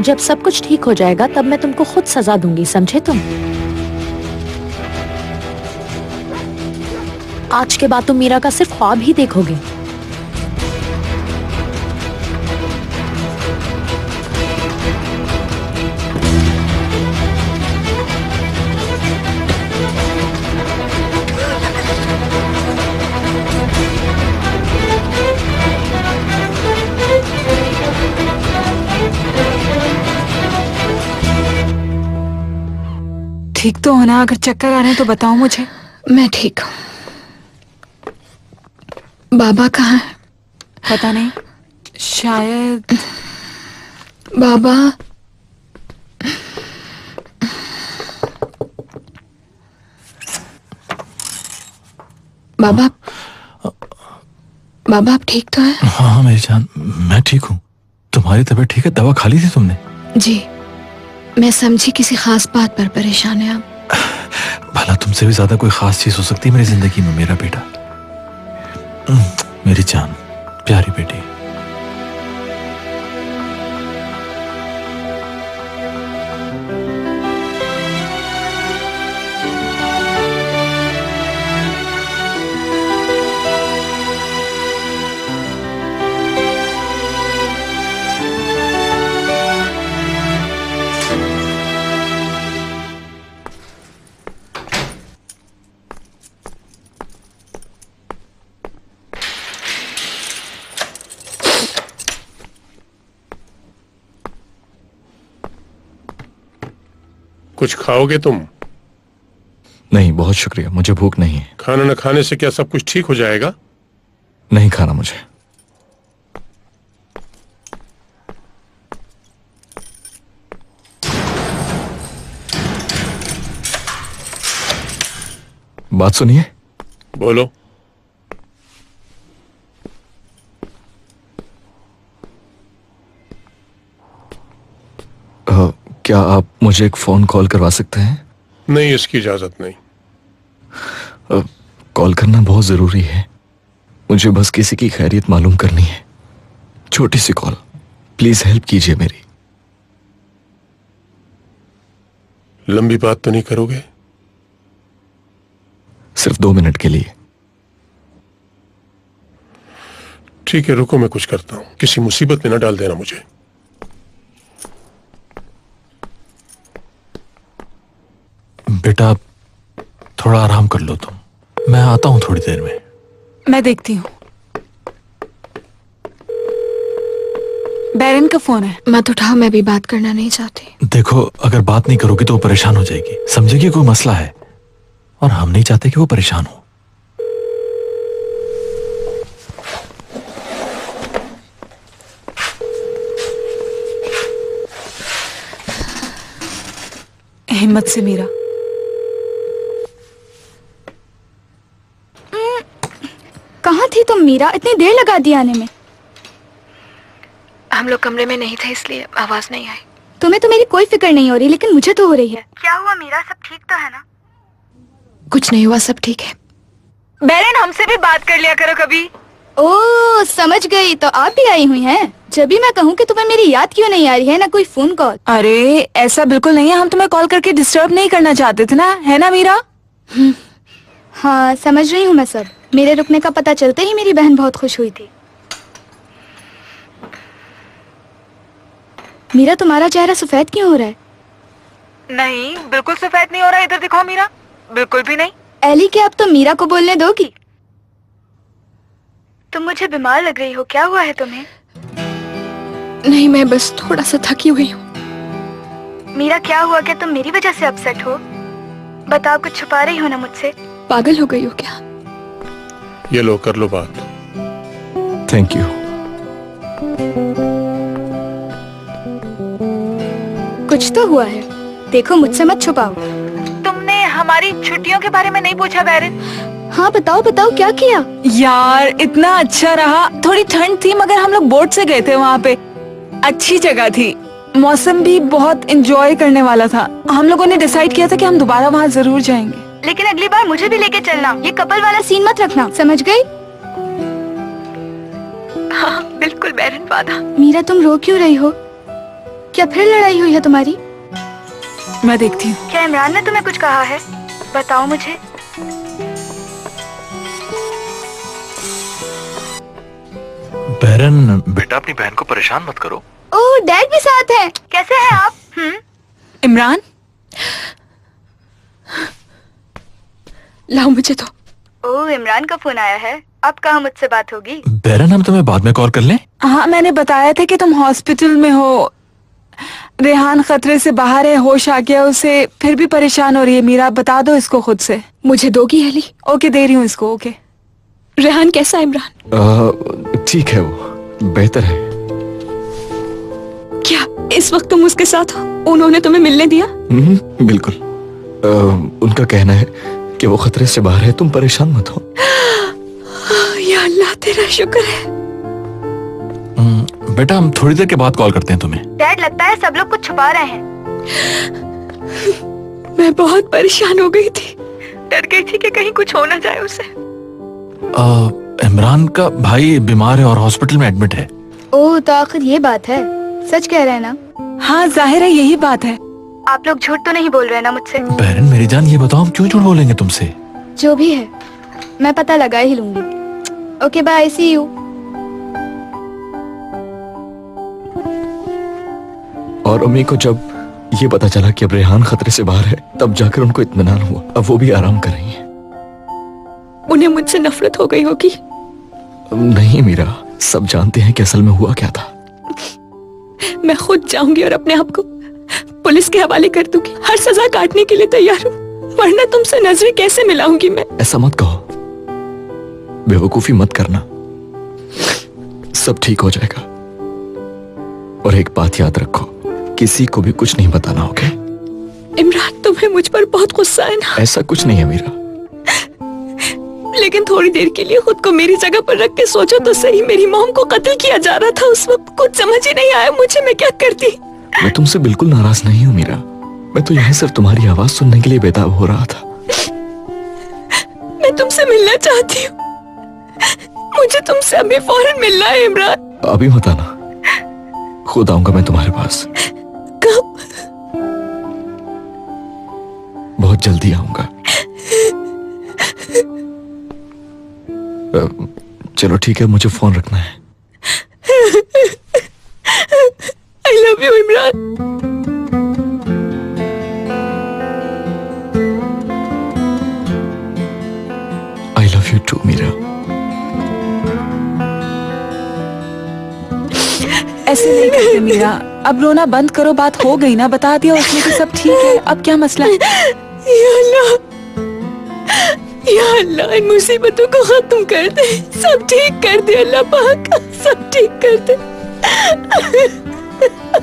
जब सब कुछ ठीक हो जाएगा तब मैं तुमको खुद सजा दूंगी, समझे तुम? आज के बाद तुम मीरा का सिर्फ ख्वाब ही देखोगे। ठीक तो होना, अगर चक्कर आ रहे हैं तो बताओ मुझे। मैं ठीक हूँ। बाबा कहाँ है? पता नहीं, शायद। बाबा बाबा बाबा आप ठीक तो हैं? हाँ मेरी जान, मैं ठीक हूँ। तुम्हारी तबीयत ठीक है? दवा खा ली थी तुमने? जी, मैं समझी किसी खास बात पर परेशान है आप। भला तुमसे भी ज्यादा कोई खास चीज हो सकती है मेरी जिंदगी में मेरा बेटा? मेरी जान, प्यारी बेटी। कुछ खाओगे तुम? नहीं, बहुत शुक्रिया, मुझे भूख नहीं है। खाना न खाने से क्या सब कुछ ठीक हो जाएगा? नहीं खाना मुझे। बात सुनिए। बोलो। क्या आप मुझे एक फोन कॉल करवा सकते हैं? नहीं, इसकी इजाजत नहीं। कॉल करना बहुत जरूरी है, मुझे बस किसी की खैरियत मालूम करनी है। छोटी सी कॉल, प्लीज हेल्प कीजिए मेरी। लंबी बात तो नहीं करोगे? सिर्फ 2 मिनट के लिए। ठीक है, रुको, मैं कुछ करता हूं। किसी मुसीबत में न डाल देना मुझे। बेटा थोड़ा आराम कर लो तुम, मैं आता हूं थोड़ी देर में। मैं देखती हूँ। बैरन का फोन है। मत उठाओ, मैं भी बात करना नहीं चाहती। देखो, अगर बात नहीं करोगी तो वो परेशान हो जाएगी, समझेगी कोई मसला है, और हम नहीं चाहते कि वो परेशान हो। हिम्मत से मीरा। कहाँ थी तुम मीरा? इतनी देर लगा दी आने में। हम लोग कमरे में नहीं थे इसलिए आवाज नहीं आई। तुम्हें तो मेरी कोई फिक्र नहीं हो रही, लेकिन मुझे तो हो रही है। क्या हुआ मीरा, सब ठीक तो है ना? कुछ नहीं हुआ, सब ठीक है। बैरन, हमसे भी बात कर लिया करो कभी। ओह, समझ गई, तो आप भी आई हुई हैं। जब भी मैं कहूँ कि तुम्हें मेरी याद क्यों नहीं आ रही है, ना कोई फोन कॉल। अरे ऐसा बिल्कुल नहीं है, हम तुम्हें कॉल करके डिस्टर्ब नहीं करना चाहते थे ना, है ना मीरा? हाँ, समझ रही हूँ मैं सब। मेरे रुकने का पता चलते ही मेरी बहन बहुत खुश हुई थी। मीरा, तुम्हारा चेहरा सफेद क्यों हो रहा है? नहीं, बिल्कुल सफेद नहीं हो रहा। इधर दिखाओ मीरा। बिल्कुल भी नहीं। एली, क्या अब तुम मीरा को बोलने दोगी? तुम मुझे बीमार लग रही हो, क्या हुआ है तुम्हें? नहीं, मैं बस थोड़ा सा थकी हुई हूँ। मीरा, क्या हुआ? क्या तुम मेरी वजह से अपसेट हो? बताओ, कुछ छुपा रही हो ना मुझसे? पागल हो गई हो क्या? ये लो, कर लो बात। Thank you. कुछ तो हुआ है, देखो, मुझसे मत छुपाओ। तुमने हमारी छुट्टियों के बारे में नहीं पूछा बैरन? हाँ, बताओ बताओ, क्या किया? यार इतना अच्छा रहा। थोड़ी ठंड थी मगर हम लोग बोट से गए थे, वहाँ पे अच्छी जगह थी, मौसम भी बहुत एंजॉय करने वाला था। हम लोगों ने डिसाइड किया था कि हम दोबारा वहाँ जरूर जाएंगे। लेकिन अगली बार मुझे भी लेके चलना, ये कपल वाला सीन मत रखना, समझ गई? हाँ बिल्कुल बैरन, वादा। मीरा, तुम रो क्यों रही हो? क्या फिर लड़ाई हुई है तुम्हारी? मैं देखती हूँ। क्या इमरान ने तुम्हें कुछ कहा है? बताओ मुझे। बैरन, बेटा अपनी बहन को परेशान मत करो। ओह, डैड भी साथ है। कैसे हैं आप? इमरान, लाओ मुझे तो। ओह, इमरान का फोन आया है। अब कहाँ मुझसे बात होगी? बैरन, हम तुम्हें बाद में कॉल कर लें? हाँ, मैंने बताया था कि तुम हॉस्पिटल में हो। रेहान खतरे से बाहर है, होश आ गया उसे, फिर भी परेशान हो रही है। मीरा, बता दो इसको खुद से। मुझे दोगी एली? ओके, दे रही हूँ इसको। ओके। रेहान कैसा है इमरान? ठीक है, वो बेहतर है। क्या इस वक्त तुम उसके साथ हो? उन्होंने तुम्हें मिलने दिया? बिल्कुल। उनका कहना है कि वो खतरे से बाहर है, तुम परेशान मत हो। या अल्लाह, तेरा शुक्र है। बेटा, हम थोड़ी देर के बाद कॉल करते हैं तुम्हें। डैड, लगता है सब लोग कुछ छुपा रहे हैं। मैं बहुत परेशान हो गई थी, डर गई थी कि कहीं कुछ हो ना जाए उसे। इमरान का भाई बीमार है और हॉस्पिटल में एडमिट है। ओह, तो आखिर ये बात है। सच कह रहे हैं ना? हाँ, जाहिर है यही बात है। आप लोग झूठ तो नहीं बोल रहे ना मुझसे? बहरन मेरी जान, ये बताओ हम क्यों झूठ बोलेंगे तुमसे? जो भी है मैं पता लगा ही लूंगी। Okay bye, see you. और अम्मी को जब ये पता चला कि अब रेहान खतरे से बाहर है, तब जाकर उनको इत्मीनान हुआ। अब वो भी आराम कर रही हैं। उन्हें मुझसे नफरत हो गई होगी। नहीं मीरा, सब जानते हैं कि असल में हुआ क्या था। मैं खुद जाऊंगी और अपने आप को पुलिस के हवाले कर दूंगी। हर सजा काटने के लिए तैयार हूँ, वरना तुमसे नजरें कैसे मिलाऊंगी मैं? ऐसा मत कहो, बेवकूफी मत करना। सब ठीक हो जाएगा। और एक बात याद रखो, किसी को भी कुछ नहीं बताना, ओके? इमरान, तुम्हें मुझ पर बहुत गुस्सा है ना? ऐसा कुछ नहीं है मीरा। लेकिन थोड़ी देर के लिए खुद को मेरी जगह पर रख के सोचो तो सही। मेरी मॉम को कत्ल किया जा रहा था उस वक्त, कुछ समझ ही नहीं आया मुझे, मैं क्या करती। मैं तुमसे बिल्कुल नाराज नहीं हूँ मीरा। मैं तो यहाँ सिर्फ तुम्हारी आवाज सुनने के लिए बेताब हो रहा था। मैं तुमसे मिलना चाहती हूँ। मुझे तुमसे अभी फौरन मिलना है इमरान। अभी मत आना, खुद आऊंगा मैं तुम्हारे पास। कब? बहुत जल्दी आऊंगा। चलो ठीक है, मुझे फोन रखना है। I love you Imran. I love you too Meera. ऐसे नहीं करते मीरा, अब रोना बंद करो। बात हो गई ना, बता दिया उसने कि सब ठीक है। अब क्या मसला है? या अल्लाह, या अल्लाह, इन मुसीबतों को खत्म कर दे, सब ठीक कर दे अल्लाह पाक, सब ठीक कर दे।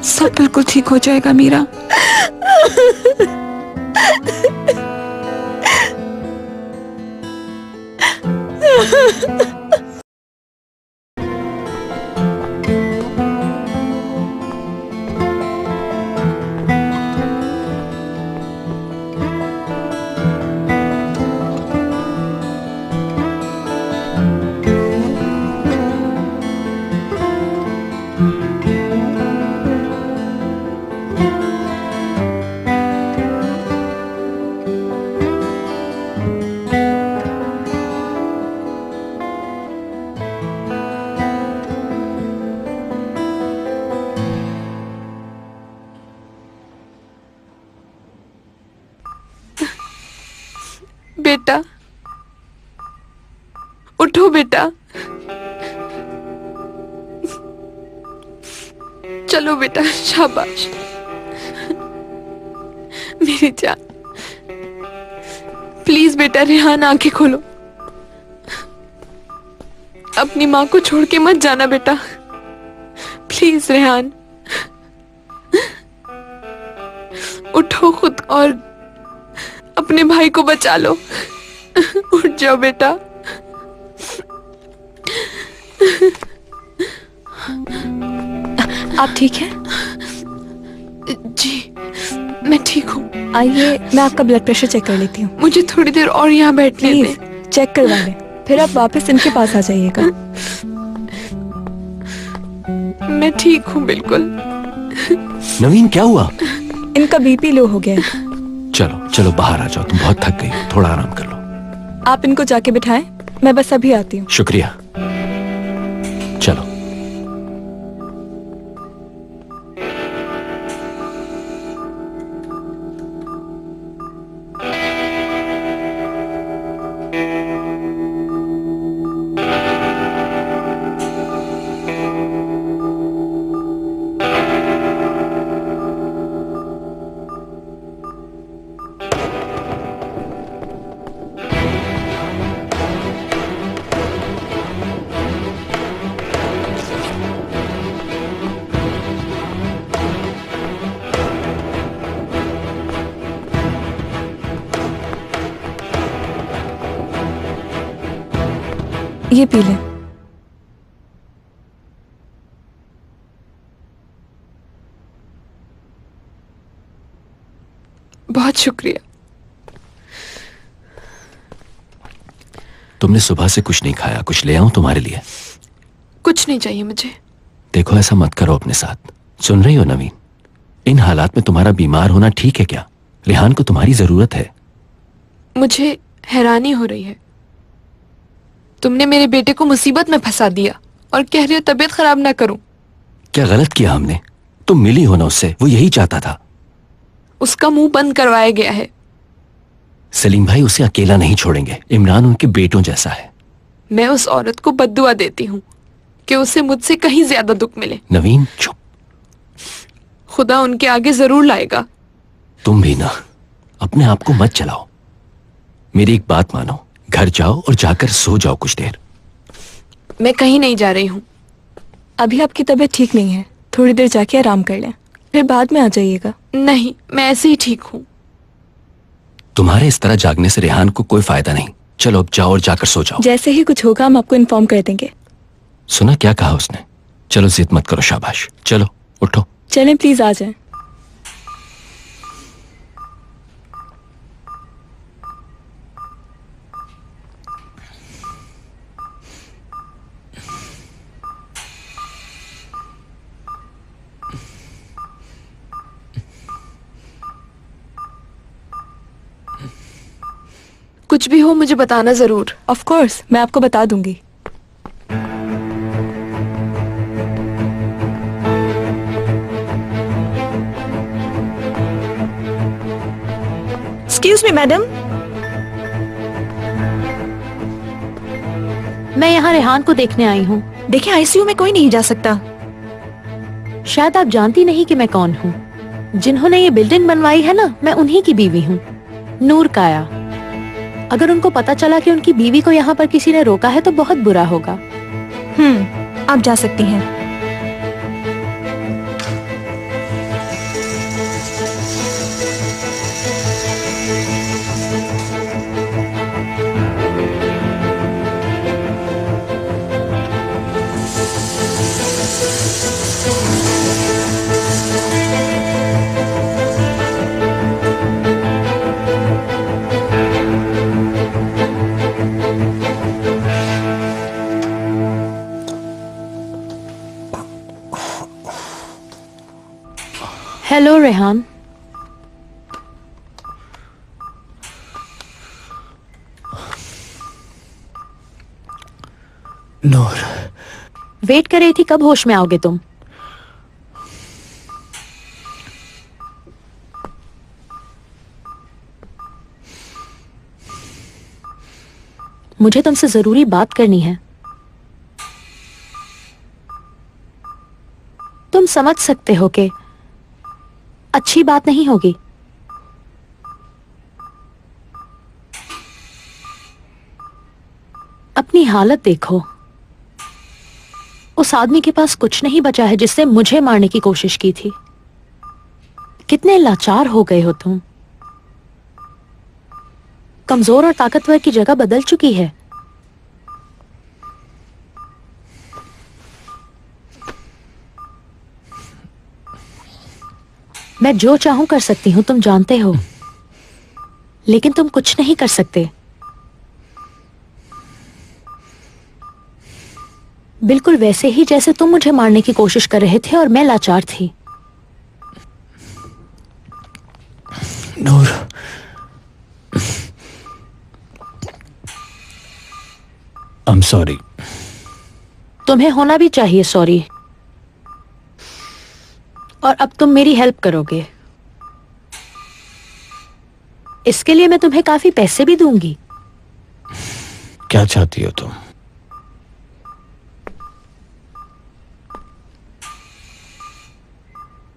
सब बिल्कुल ठीक हो जाएगा मीरा। बेटा उठो बेटा, चलो बेटा, शाबाश मेरी जान। प्लीज बेटा रेहान, आंखें खोलो। अपनी माँ को छोड़ के मत जाना बेटा, प्लीज रेहान। उठो खुद और अपने भाई को बचा लो। उठ जाओ बेटा। आप ठीक हैं? जी मैं ठीक हूँ। आइए, मैं आपका ब्लड प्रेशर चेक कर लेती हूँ। मुझे थोड़ी देर और यहाँ बैठने प्लीज दें। चेक करवा लें, फिर आप वापस इनके पास आ जाइएगा। मैं ठीक हूँ बिल्कुल। नवीन, क्या हुआ? इनका बीपी लो हो गया है। चलो चलो बाहर आ जाओ, तुम बहुत थक गई हो, थोड़ा आराम कर लो। आप इनको जाके बिठाएं, मैं बस अभी आती हूँ। शुक्रिया। चलो। ये पी लें। बहुत शुक्रिया। तो तुमने सुबह से कुछ नहीं खाया, कुछ ले आऊं तुम्हारे लिए? कुछ नहीं चाहिए मुझे। देखो ऐसा मत करो अपने साथ। सुन रही हो नवीन, इन हालात में तुम्हारा बीमार होना ठीक है क्या? रेहान को तुम्हारी जरूरत है। मुझे हैरानी हो रही है, तुमने मेरे बेटे को मुसीबत में फंसा दिया और कह रहे हो तबीयत खराब ना करूं। क्या गलत किया हमने? तुम मिली हो ना उससे, वो यही चाहता था। उसका मुंह बंद करवाया गया है। सलीम भाई उसे अकेला नहीं छोड़ेंगे, इमरान उनके बेटों जैसा है। मैं उस औरत को बद्दुआ देती हूँ कि उसे मुझसे कहीं ज्यादा दुख मिले। नवीन चुप। खुदा उनके आगे जरूर लाएगा। तुम भी ना, अपने आप को मत चलाओ। मेरी एक बात मानो, घर जाओ और जाकर सो जाओ कुछ देर। मैं कहीं नहीं जा रही हूँ। अभी आपकी तबीयत ठीक नहीं है, थोड़ी देर जाके आराम कर लें, फिर बाद में आ जाइएगा। नहीं, मैं ऐसे ही ठीक हूँ। तुम्हारे इस तरह जागने से रेहान को कोई फायदा नहीं। चलो अब जाओ और जाकर सो जाओ। जैसे ही कुछ होगा हम आपको इन्फॉर्म कर देंगे। सुना क्या कहा उसने? चलो जिद मत करो, शाबाश। चलो उठो। चलें प्लीज, आ जाएं। कुछ भी हो मुझे बताना जरूर। ऑफ कोर्स, मैं आपको बता दूंगी। Excuse me madam. मैं यहाँ रेहान को देखने आई हूँ। देखिए आईसीयू में कोई नहीं जा सकता। शायद आप जानती नहीं कि मैं कौन हूँ। जिन्होंने ये बिल्डिंग बनवाई है ना, मैं उन्हीं की बीवी हूँ, नूर काया। अगर उनको पता चला कि उनकी बीवी को यहाँ पर किसी ने रोका है तो बहुत बुरा होगा। आप जा सकती हैं। हेलो रेहान। नूर, वेट कर रही थी, कब होश में आओगे तुम? मुझे तुमसे जरूरी बात करनी है। तुम समझ सकते हो कि अच्छी बात नहीं होगी। अपनी हालत देखो। उस आदमी के पास कुछ नहीं बचा है जिससे मुझे मारने की कोशिश की थी। कितने लाचार हो गए हो तुम। कमजोर और ताकतवर की जगह बदल चुकी है। मैं जो चाहूं कर सकती हूं, तुम जानते हो, लेकिन तुम कुछ नहीं कर सकते। बिल्कुल वैसे ही जैसे तुम मुझे मारने की कोशिश कर रहे थे और मैं लाचार थी। नूर, आई एम सॉरी। तुम्हें होना भी चाहिए सॉरी। और अब तुम मेरी हेल्प करोगे। इसके लिए मैं तुम्हें काफी पैसे भी दूंगी। क्या चाहती हो तुम?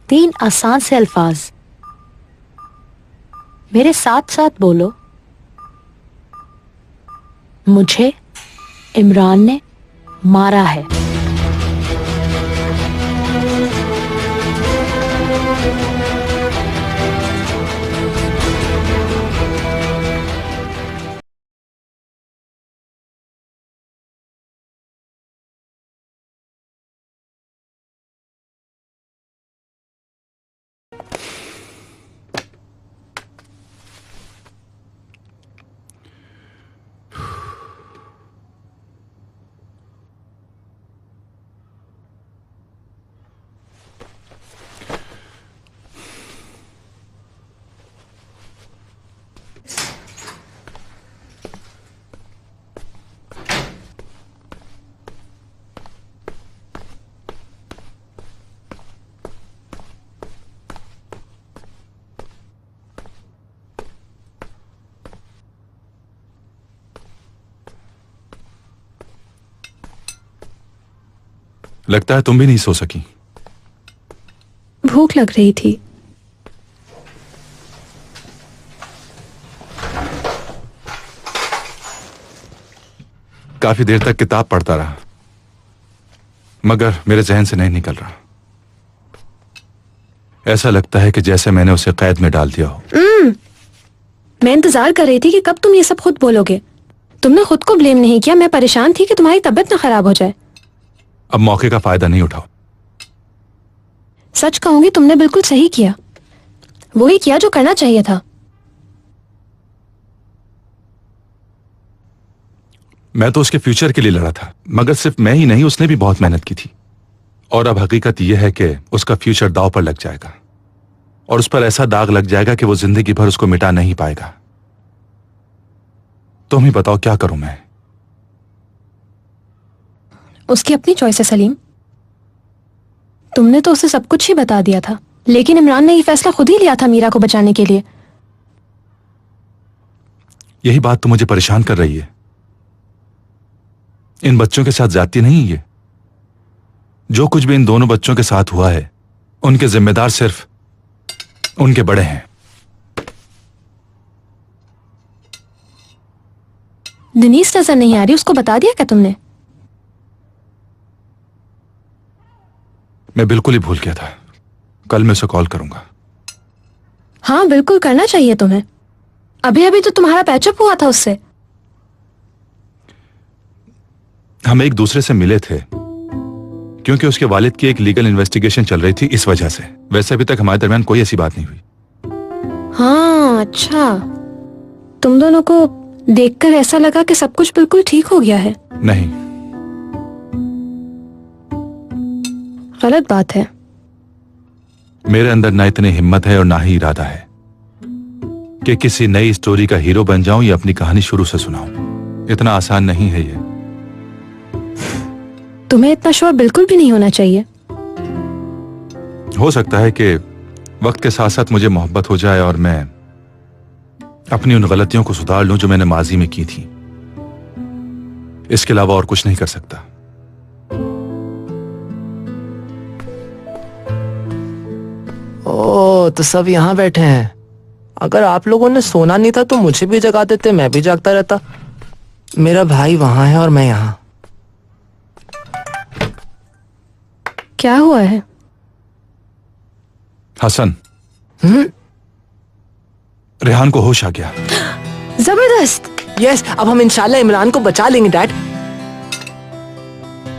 तीन आसान से अल्फाज मेरे साथ साथ बोलो। मुझे इमरान ने मारा है। लगता है तुम भी नहीं सो सकी। भूख लग रही थी। काफी देर तक किताब पढ़ता रहा, मगर मेरे जहन से नहीं निकल रहा। ऐसा लगता है कि जैसे मैंने उसे कैद में डाल दिया हो। मैं इंतजार कर रही थी कि कब तुम ये सब खुद बोलोगे। तुमने खुद को ब्लेम नहीं किया, मैं परेशान थी कि तुम्हारी तबीयत ना खराब हो जाए। अब मौके का फायदा नहीं उठाओ। सच कहूंगी, तुमने बिल्कुल सही किया, वही किया जो करना चाहिए था। मैं तो उसके फ्यूचर के लिए लड़ा था, मगर सिर्फ मैं ही नहीं, उसने भी बहुत मेहनत की थी। और अब हकीकत यह है कि उसका फ्यूचर दांव पर लग जाएगा और उस पर ऐसा दाग लग जाएगा कि वो जिंदगी भर उसको मिटा नहीं पाएगा। तुम ही बताओ क्या करूं मैं? उसकी अपनी चॉइस है सलीम। तुमने तो उसे सब कुछ ही बता दिया था, लेकिन इमरान ने ये फैसला खुद ही लिया था मीरा को बचाने के लिए। यही बात तो मुझे परेशान कर रही है। इन बच्चों के साथ जाती नहीं ये। जो कुछ भी इन दोनों बच्चों के साथ हुआ है, उनके जिम्मेदार सिर्फ उनके बड़े हैं। दिनीस नजर नहीं आ रही, उसको बता दिया क्या तुमने? मैं बिल्कुल ही भूल गया था। कल मैं उसे कॉल करूंगा। हाँ बिल्कुल करना चाहिए तुम्हें। अभी अभी तो तुम्हारा पैचअप हुआ था उससे। हम एक दूसरे से मिले थे क्योंकि उसके वालिद की एक लीगल इन्वेस्टिगेशन चल रही थी, इस वजह से। वैसे अभी तक हमारे दरमियान कोई ऐसी बात नहीं हुई। हाँ अच्छा, तुम दोनों को देखकर ऐसा लगा कि सब कुछ बिल्कुल ठीक हो गया है। नहीं, गलत बात है। मेरे अंदर ना इतनी हिम्मत है और ना ही इरादा है कि किसी नई स्टोरी का हीरो बन जाऊं या अपनी कहानी शुरू से सुनाऊं। इतना आसान नहीं है ये। तुम्हें इतना श्योर बिल्कुल भी नहीं होना चाहिए। हो सकता है कि वक्त के साथ साथ मुझे मोहब्बत हो जाए और मैं अपनी उन गलतियों को सुधार लूं जो मैंने माजी में की थी। इसके अलावा और कुछ नहीं कर सकता। ओ, तो सब यहाँ बैठे हैं। अगर आप लोगों ने सोना नहीं था तो मुझे भी जगा देते, मैं भी जागता रहता। मेरा भाई वहां है और मैं यहाँ। क्या हुआ है? हसन, रेहान को होश आ गया। जबरदस्त। यस, अब हम इंशाल्लाह इमरान को बचा लेंगे डैड।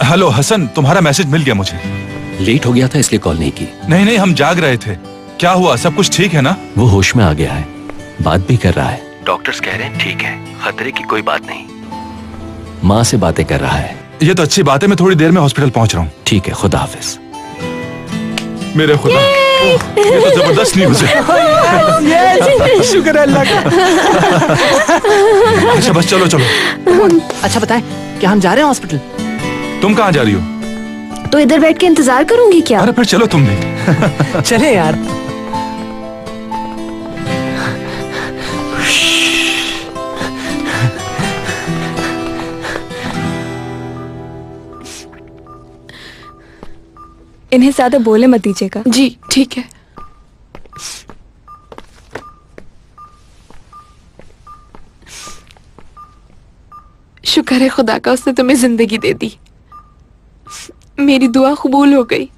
हेलो हसन, तुम्हारा मैसेज मिल गया मुझे। लेट हो गया था इसलिए कॉल नहीं की। नहीं नहीं, हम जाग रहे थे। क्या हुआ, सब कुछ ठीक है ना? वो होश में आ गया है, बात भी कर रहा है। डॉक्टर्स कह रहे हैं ठीक है, खतरे की कोई बात नहीं। माँ से बातें कर रहा है। ये तो अच्छी बात है। मैं थोड़ी देर में हॉस्पिटल पहुंच रहा हूँ। ठीक है, खुदा हाफिज। मेरे खुदा, ये तो जबरदस्त न्यूज़ है। शुक्र है अल्लाह का। अच्छा बस चलो चलो। अच्छा बताएं, क्या हम जा रहे हैं हॉस्पिटल? तुम कहाँ जा रही हो? तो इधर बैठ के इंतजार करूंगी क्या? अरे फिर चलो तुम भी। चले यार। इन्हें ज्यादा बोले मत दीजिएगा। जी ठीक है। शुक्र है खुदा का, उसने तुम्हें जिंदगी दे दी। मेरी दुआ कबूल हो गई।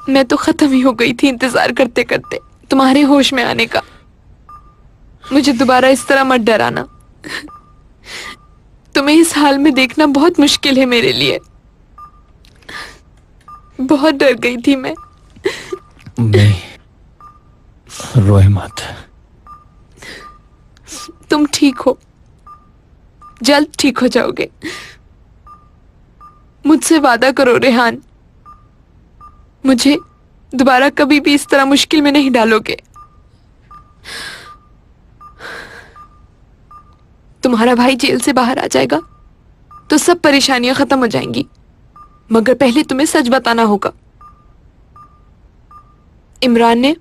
मैं तो खत्म ही हो गई थी इंतजार करते करते तुम्हारे होश में आने का। मुझे दोबारा इस तरह मत डराना। तुम्हें इस हाल में देखना बहुत मुश्किल है मेरे लिए। बहुत डर गई थी मैं। नहीं, रोए मत। तुम ठीक हो, जल्द ठीक हो जाओगे। मुझसे वादा करो रेहान, मुझे दोबारा कभी भी इस तरह मुश्किल में नहीं डालोगे। तुम्हारा भाई जेल से बाहर आ जाएगा तो सब परेशानियां खत्म हो जाएंगी, मगर पहले तुम्हें सच बताना होगा। इमरान ने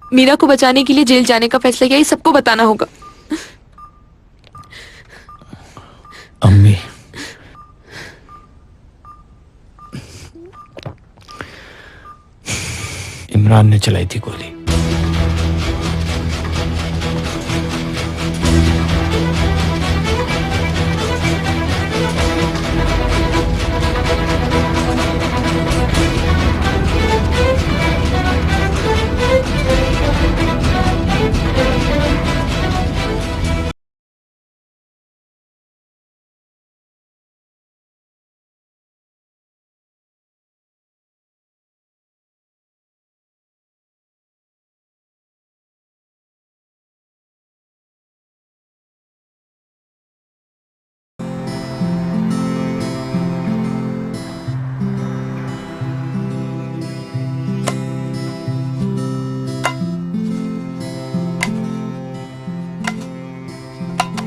मीरा को बचाने के लिए जेल जाने का फैसला किया, ये सबको बताना होगा। अम्मी, इमरान ने चलाई थी गोली।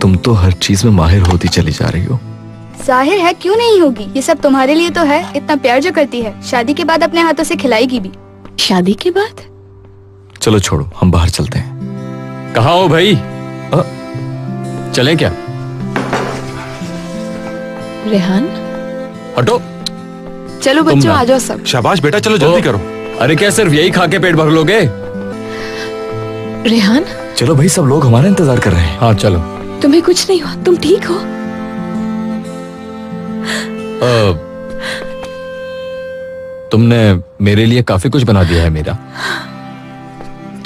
तुम तो हर चीज में माहिर होती चली जा रही हो। जाहिर है, क्यों नहीं होगी। ये सब तुम्हारे लिए तो है। इतना प्यार जो करती है, शादी के बाद अपने हाथों से खिलाएगी भी। शादी के बाद? चलो छोड़ो, हम बाहर चलते हैं। कहाँ हो भाई? चलें क्या? रेहान, हटो। चलो तुम बच्चों, ना। आ जाओ सब। शाबाश बेटा, चलो जल्दी करो। अरे क्या सिर्फ यही खा के पेट भर लोगे? रेहान, चलो भाई, सब लोग हमारा इंतजार कर रहे हैं। हाँ चलो। तुम्हें कुछ नहीं हुआ? तुम ठीक हो? तुमने मेरे लिए काफी कुछ बना दिया है मीरा।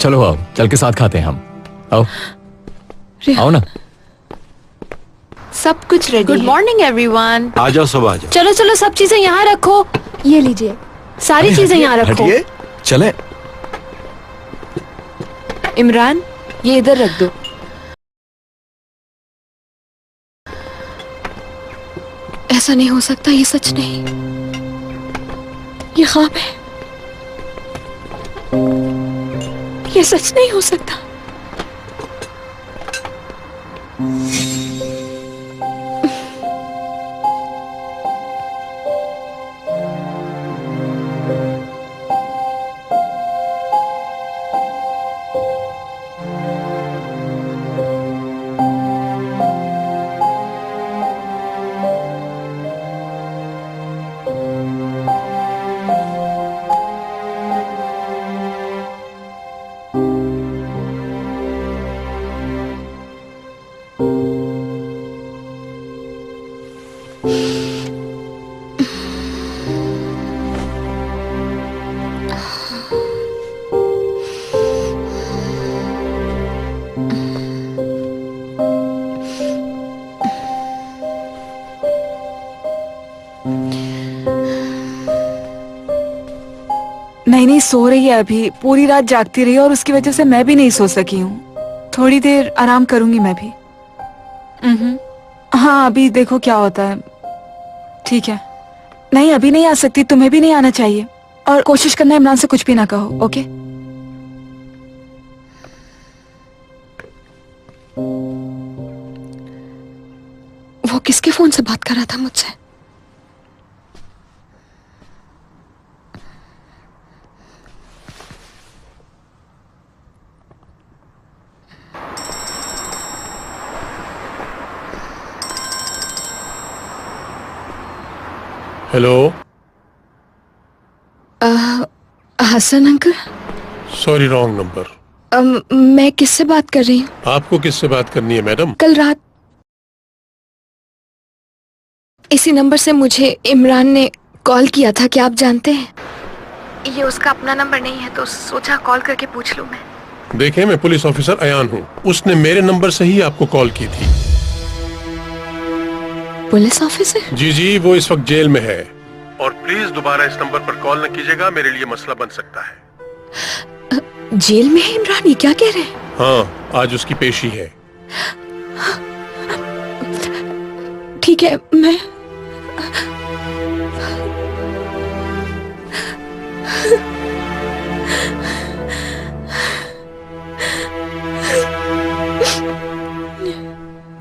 चलो आओ, चल के साथ खाते हैं हम। आओ आओ ना। सब कुछ रेडी। Good morning everyone. आ जाओ, सब आ जाओ। चलो चलो, सब चीजें यहाँ रखो। ये लीजिए। सारी चीजें यहाँ रखो। हटिए, चले। इमरान, ये इधर रख दो। ऐसा नहीं हो सकता, ये सच नहीं, ये ख्वाब है, ये सच नहीं हो सकता। नहीं, सो रही है अभी। पूरी रात जागती रही और उसकी वजह से मैं भी नहीं सो सकी हूँ। थोड़ी देर आराम करूंगी मैं भी। हाँ, अभी देखो क्या होता है। ठीक है। नहीं, अभी नहीं आ सकती। तुम्हें भी नहीं आना चाहिए। और कोशिश करना इमरान से कुछ भी ना कहो, ओके? वो किसके फोन से बात कर रहा था मुझसे? Hello. Hasan uncle. Sorry, wrong number. मैं किससे बात कर रही हूँ? आपको किससे बात करनी है मैडम? कल रात इसी नंबर से मुझे इमरान ने कॉल किया था। क्या आप जानते हैं? ये उसका अपना नंबर नहीं है, तो सोचा कॉल करके पूछ लूं मैं। देखें, मैं पुलिस ऑफिसर अयान हूँ। उसने मेरे नंबर से ही आपको कॉल की थी। Police officer? जी, वो इस वक्त जेल में है। और प्लीज दोबारा इस नंबर पर कॉल न कीजिएगा, मेरे लिए मसला बन सकता है। जेल में है इमरान? ये क्या कह रहे हैं? हाँ, आज उसकी पेशी है। ठीक है, मैं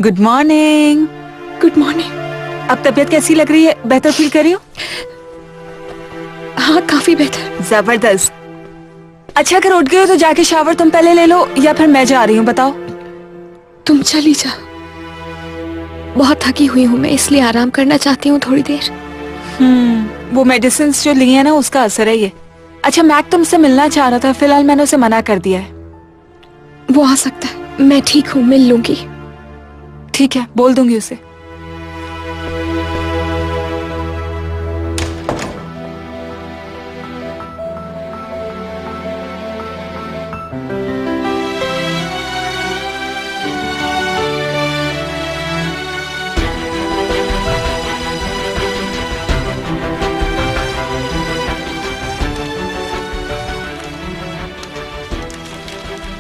गुड मॉर्निंग। Good morning. अब तबीयत कैसी लग रही है? बेहतर फील कर रही हो? हाँ, काफी बेहतर। जबरदस्त। अच्छा, अगर उठ गए हो तो जाके शावर तुम पहले ले लो, या फिर मैं जा रही हूँ? बताओ। तुम चली जा। बहुत थकी हुई हूँ मैं, इसलिए आराम करना चाहती हूँ थोड़ी देर। वो मेडिसिन जो ली है ना, उसका असर है ये। अच्छा, मैक तुमसे मिलना चाह रहा था, फिलहाल मैंने उसे मना कर दिया है। वो आ सकता है, मैं ठीक हूँ, मिल लूंगी। ठीक है, बोल दूंगी उसे।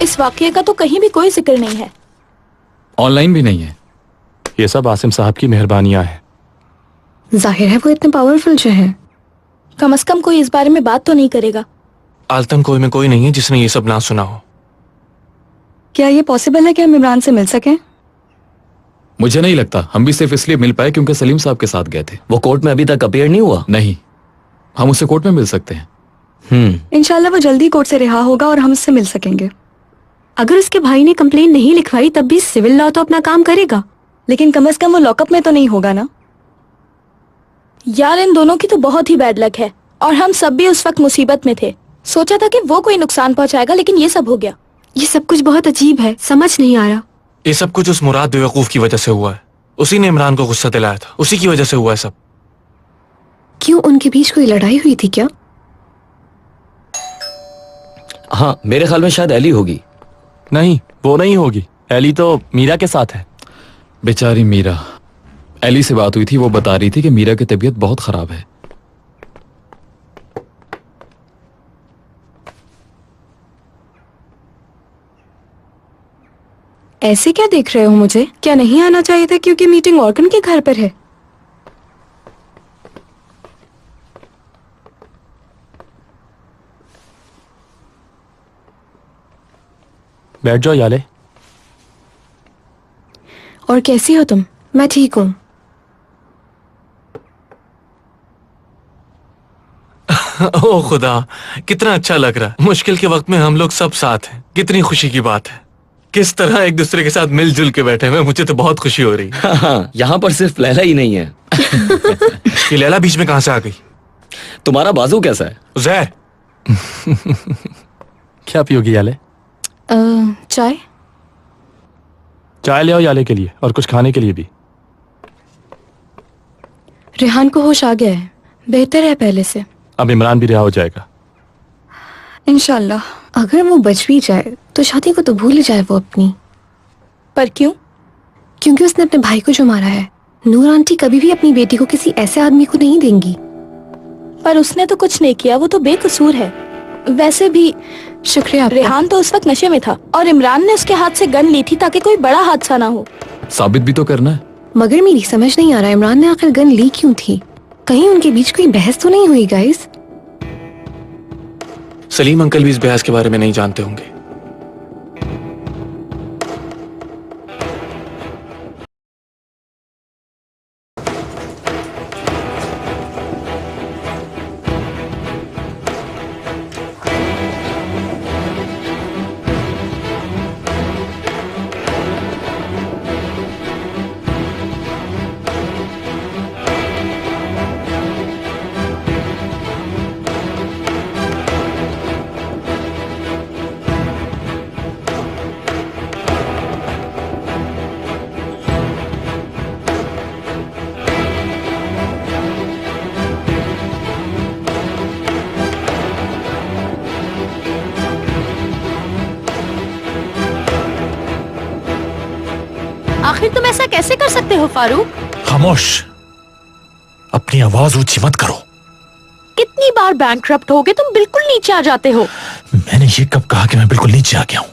इस वाकये का तो कहीं भी कोई जिक्र नहीं है। ऑनलाइन भी नहीं है। ये सब आसिम साहब की मेहरबानियां हैं। जाहिर है वो इतने पावरफुल जो हैं। कम से कम कोई इस बारे में बात तो नहीं करेगा। आलतन कोई में कोई नहीं है जिसने ये सब ना सुना हो। क्या ये पॉसिबल है कि हम इमरान से मिल सकें? मुझे नहीं लगता। हम भी सिर्फ इसलिए मिल पाए क्योंकि सलीम साहब के साथ गए थे। वो कोर्ट में अभी तक अपीयर नहीं हुआ? नहीं, हम उससे कोर्ट में मिल सकते हैं। इंशाल्लाह वो जल्दी कोर्ट से रिहा होगा और हम उससे मिल सकेंगे। अगर उसके भाई ने कंप्लेन नहीं लिखवाई तब भी सिविल लॉ तो अपना काम करेगा, लेकिन कम से कम वो लॉकअप में तो नहीं होगा ना। यार इन दोनों की तो बहुत ही बैड लक है, और हम सब भी उस वक्त मुसीबत में थे। सोचा था कि वो कोई नुकसान पहुंचाएगा, लेकिन ये सब हो गया। ये सब कुछ बहुत अजीब है, समझ नहीं आ रहा। ये सब कुछ उस मुराद बेवकूफ की वजह से हुआ है। उसी ने इमरान को गुस्सा दिलाया था, उसी की वजह से हुआ है सब। क्यों, उनके बीच कोई लड़ाई हुई थी क्या? हाँ, मेरे ख्याल में शायद एली होगी। नहीं, वो नहीं होगी। एली तो मीरा के साथ है। बेचारी मीरा। एली से बात हुई थी, वो बता रही थी कि मीरा की तबीयत बहुत खराब है। ऐसे क्या देख रहे हो मुझे? क्या नहीं आना चाहिए था क्योंकि मीटिंग ऑर्गन के घर पर है? बैठ जाओ याले। और कैसी हो तुम? मैं ठीक हूँ। ओ खुदा, कितना अच्छा लग रहा है। मुश्किल के वक्त में हम लोग सब साथ हैं। कितनी खुशी की बात है। किस तरह एक दूसरे के साथ मिलजुल के बैठे हैं। मुझे तो बहुत खुशी हो रही है। हाँ, यहाँ पर सिर्फ लैला ही नहीं है। ये लैला बीच में कहां से आ गई? तुम्हारा बाजू कैसा है? उज़ैर। क्या पियोगी याले? चाय? चाय ले आओ याले के लिए, और कुछ खाने के लिए भी। रेहान को होश आ गया है, बेहतर है पहले से। अब इमरान भी रिहा हो जाएगा इंशाल्लाह। अगर वो बच भी जाए तो शादी को तो भूल ही जाए वो अपनी। पर क्यों? क्योंकि उसने अपने भाई को जो मारा है। नूर आंटी कभी भी अपनी बेटी को किसी ऐसे आदमी को नहीं देंगी। पर उसने तो कुछ नहीं किया, वो तो बेकसूर है। वैसे भी शुक्रिया। रेहान तो उस वक्त नशे में था और इमरान ने उसके हाथ से गन ली थी ताकि कोई बड़ा हादसा ना हो। साबित भी तो करना है। मगर मेरी समझ नहीं आ रहा इमरान ने आखिर गन ली क्यों थी? कहीं उनके बीच कोई बहस तो नहीं हुई गाइस? सलीम अंकल भी इस बहस के बारे में नहीं जानते होंगे। आखिर तुम ऐसा कैसे कर सकते हो फारूक? खामोश, अपनी आवाज ऊंची मत करो। कितनी बार बैंकक्रप्ट हो गए, तुम बिल्कुल नीचे आ जाते हो। मैंने ये कब कहा कि मैं बिल्कुल नीचे आ गया हूं?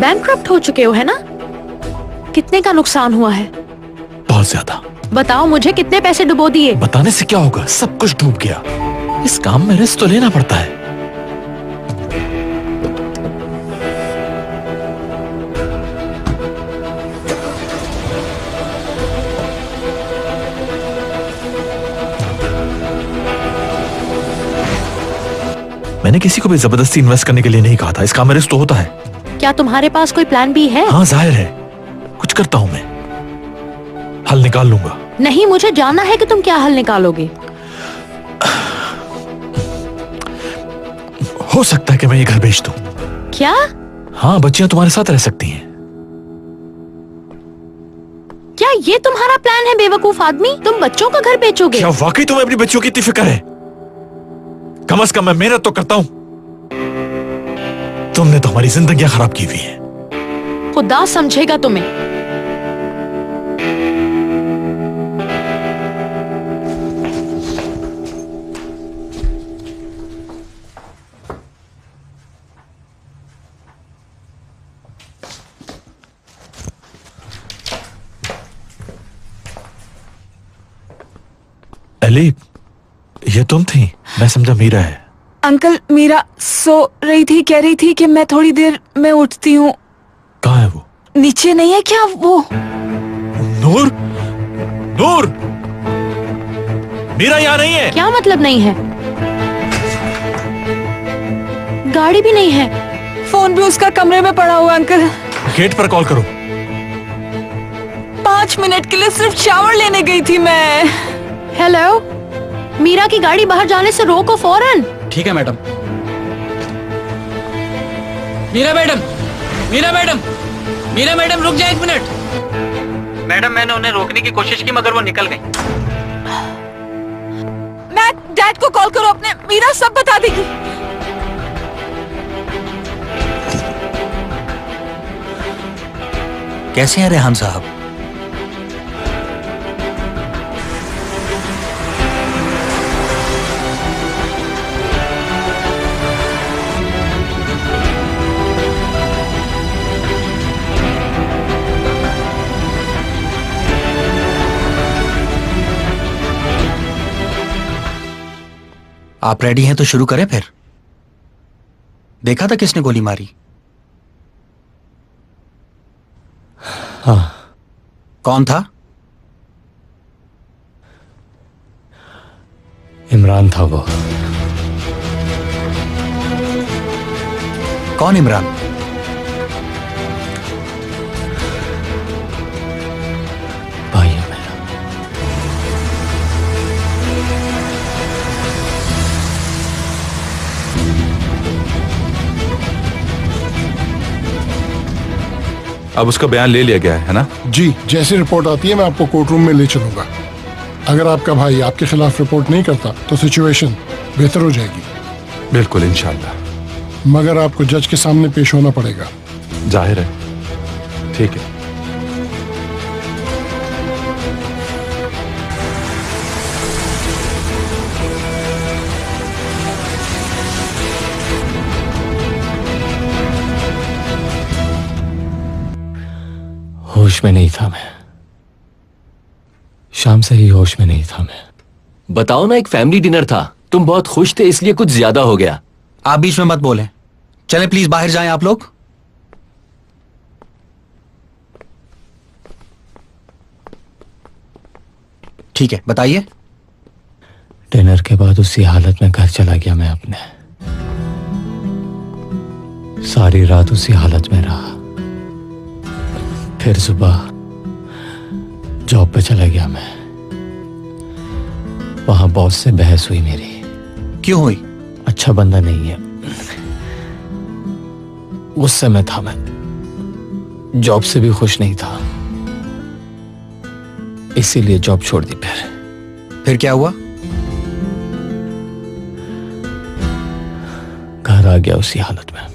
बैंकक्रप्ट हो चुके हो, है ना? कितने का नुकसान हुआ है? बहुत ज्यादा। बताओ मुझे, कितने पैसे डुबो दिए? बताने से क्या होगा, सब कुछ डूब गया। इस काम में रिस्क तो लेना पड़ता है। मैंने किसी को भी जबरदस्ती इन्वेस्ट करने के लिए नहीं कहा था। इसका में रिस्क तो होता है। क्या तुम्हारे पास कोई प्लान बी है? हाँ जाहिर है, कुछ करता हूं मैं, हल निकाल लूंगा। नहीं, मुझे जानना है कि तुम क्या हल निकालोगे। हो सकता है कि मैं ये घर बेच दूं। क्या? हाँ, बच्चियां तुम्हारे साथ रह सकती हैं। क्या ये तुम्हारा प्लान है बेवकूफ आदमी? तुम बच्चों का घर बेचोगे? क्या वाकई तुम्हें अपनी बच्चियों की इतनी फिक्र है? कम से कम मैं मेहनत तो करता हूं। तुमने तो हमारी जिंदगियां खराब की हुई हैं। खुदा समझेगा तुम्हें। अली, ये तुम थी? मैं समझा मीरा है। अंकल, मीरा सो रही थी, कह रही थी कि मैं थोड़ी देर में उठती हूँ। कहाँ है वो? नीचे नहीं है क्या वो? नूर, नूर, मीरा यहाँ नहीं है। क्या मतलब नहीं है? गाड़ी भी नहीं है। फोन भी उसका कमरे में पड़ा हुआ। अंकल, गेट पर कॉल करो। 5 मिनट के लिए सिर्फ शावर लेने गई थी मैं। हेलो, मीरा की गाड़ी बाहर जाने से रोको फौरन। ठीक है madam. Meera madam, Meera madam, Meera madam रुक जाए 1 मिनट। मैडम, मैंने उन्हें रोकने की कोशिश की मगर वो निकल गई। मैं डैड को कॉल करो अपने, मीरा सब बता देगी। कैसे हैं रेहान साहब? आप रेडी हैं तो शुरू करें फिर। देखा था किसने गोली मारी? हाँ। कौन था? इमरान था वो। कौन इमरान? भाई है मेरा। अब उसका बयान ले लिया गया है ना? जी, जैसी रिपोर्ट आती है मैं आपको कोर्ट रूम में ले चलूंगा। अगर आपका भाई आपके खिलाफ रिपोर्ट नहीं करता तो सिचुएशन बेहतर हो जाएगी। बिल्कुल, इंशाल्लाह। मगर आपको जज के सामने पेश होना पड़ेगा। जाहिर है। ठीक है। होश में नहीं था मैं। शाम से ही होश में नहीं था मैं। बताओ ना, एक फैमिली डिनर था, तुम बहुत खुश थे इसलिए कुछ ज्यादा हो गया। आप बीच में मत बोलें। चले प्लीज बाहर जाएं आप लोग। ठीक है, बताइए। डिनर के बाद उसी हालत में घर चला गया मैं अपने। सारी रात उसी हालत में रहा। फिर सुबह जॉब पे चला गया मैं। वहां बॉस से बहस हुई मेरी। क्यों हुई? अच्छा बंदा नहीं है। गुस्से में था मैं। जॉब से भी खुश नहीं था, इसीलिए जॉब छोड़ दी। फिर क्या हुआ? घर आ गया उसी हालत में।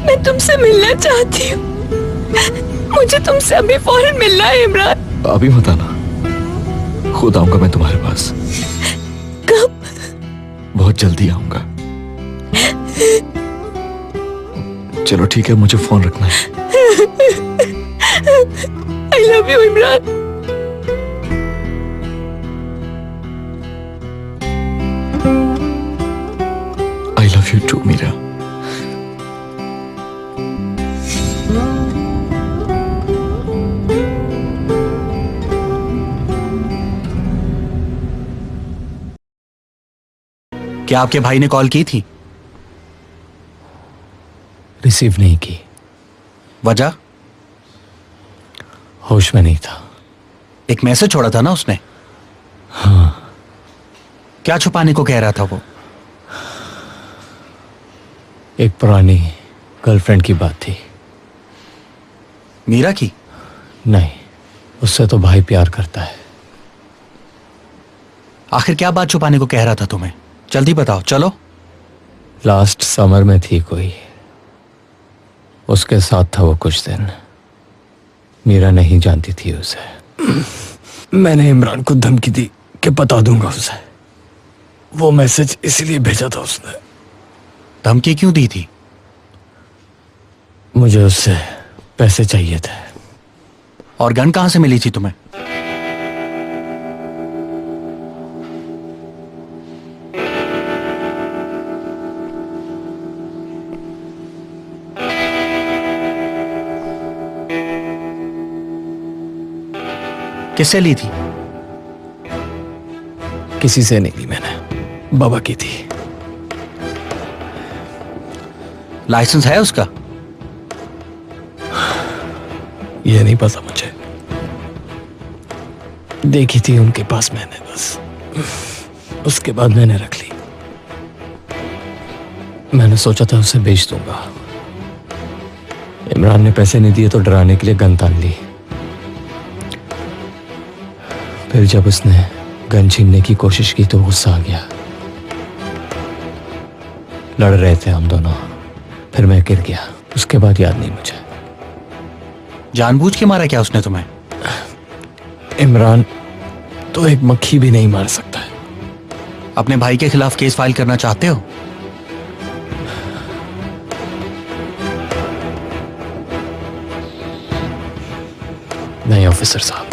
मैं तुमसे मिलना चाहती हूँ। मुझे तुमसे अभी फौरन मिलना है इमरान। अभी मत आना, खुद आऊंगा मैं तुम्हारे पास। कब? बहुत जल्दी आऊंगा। चलो ठीक है, मुझे फोन रखना है। I love you Imran. I love you too Meera. क्या आपके भाई ने कॉल की थी? रिसीव नहीं की। वजह? होश में नहीं था। एक मैसेज छोड़ा था ना उसने? हाँ। क्या छुपाने को कह रहा था वो? एक पुरानी गर्लफ्रेंड की बात थी। मीरा की? नहीं, उससे तो भाई प्यार करता है। आखिर क्या बात छुपाने को कह रहा था तुम्हें? जल्दी बताओ, चलो। लास्ट समर में थी कोई, उसके साथ था वो कुछ दिन। मीरा नहीं जानती थी उसे। मैंने इमरान को धमकी दी कि बता दूंगा उसे। वो मैसेज इसीलिए भेजा था उसने। धमकी क्यों दी थी? मुझे उससे पैसे चाहिए थे। और गन कहां से मिली थी तुम्हें? किससे ली थी? किसी से नहीं ली मैंने, बाबा की थी। लाइसेंस है उसका? ये नहीं पता मुझे, देखी थी उनके पास मैंने बस, उसके बाद मैंने रख ली। मैंने सोचा था उसे बेच दूंगा। इमरान ने पैसे नहीं दिए तो डराने के लिए गन तान ली। फिर जब उसने गन छीनने की कोशिश की तो गुस्सा आ गया। लड़ रहे थे हम दोनों, फिर मैं गिर गया। उसके बाद याद नहीं मुझे। जानबूझ के मारा क्या उसने तुम्हें? इमरान तो एक मक्खी भी नहीं मार सकता है। अपने भाई के खिलाफ केस फाइल करना चाहते हो? नहीं ऑफिसर साहब।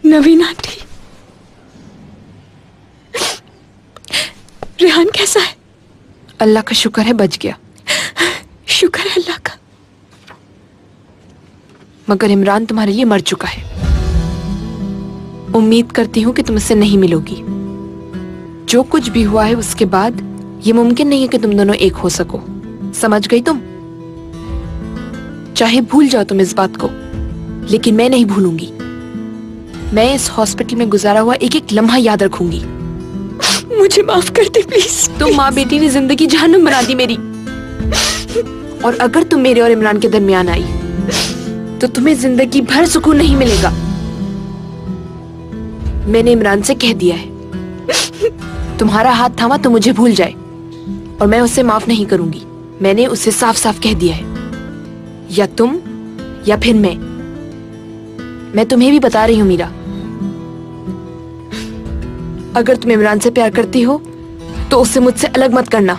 नवीन आंटी, रेहान कैसा है? अल्लाह का शुक्र है बच गया। शुक्र है अल्लाह का। मगर इमरान तुम्हारे लिए मर चुका है। उम्मीद करती हूँ कि तुम इससे नहीं मिलोगी। जो कुछ भी हुआ है उसके बाद ये मुमकिन नहीं है कि तुम दोनों एक हो सको। समझ गई तुम? चाहे भूल जाओ तुम इस बात को, लेकिन मैं नहीं भूलूंगी। मैं इस हॉस्पिटल में गुजारा हुआ एक एक लम्हा याद रखूंगी। मुझे माफ कर दे प्लीज। तुम माँ बेटी ने जिंदगी जहन्नुम बना दी मेरी। और अगर तुम मेरे और इमरान के दरमियान आई तो तुम्हें जिंदगी भर सुकून नहीं मिलेगा। मैंने इमरान से कह दिया है, तुम्हारा हाथ थामा तो मुझे भूल जाए, और मैं उसे माफ नहीं करूंगी। मैंने उसे साफ साफ कह दिया है, या तुम या फिर मैं तुम्हें भी बता रही हूँ मीरा, अगर तुम इमरान से प्यार करती हो तो उससे मुझसे अलग मत करना।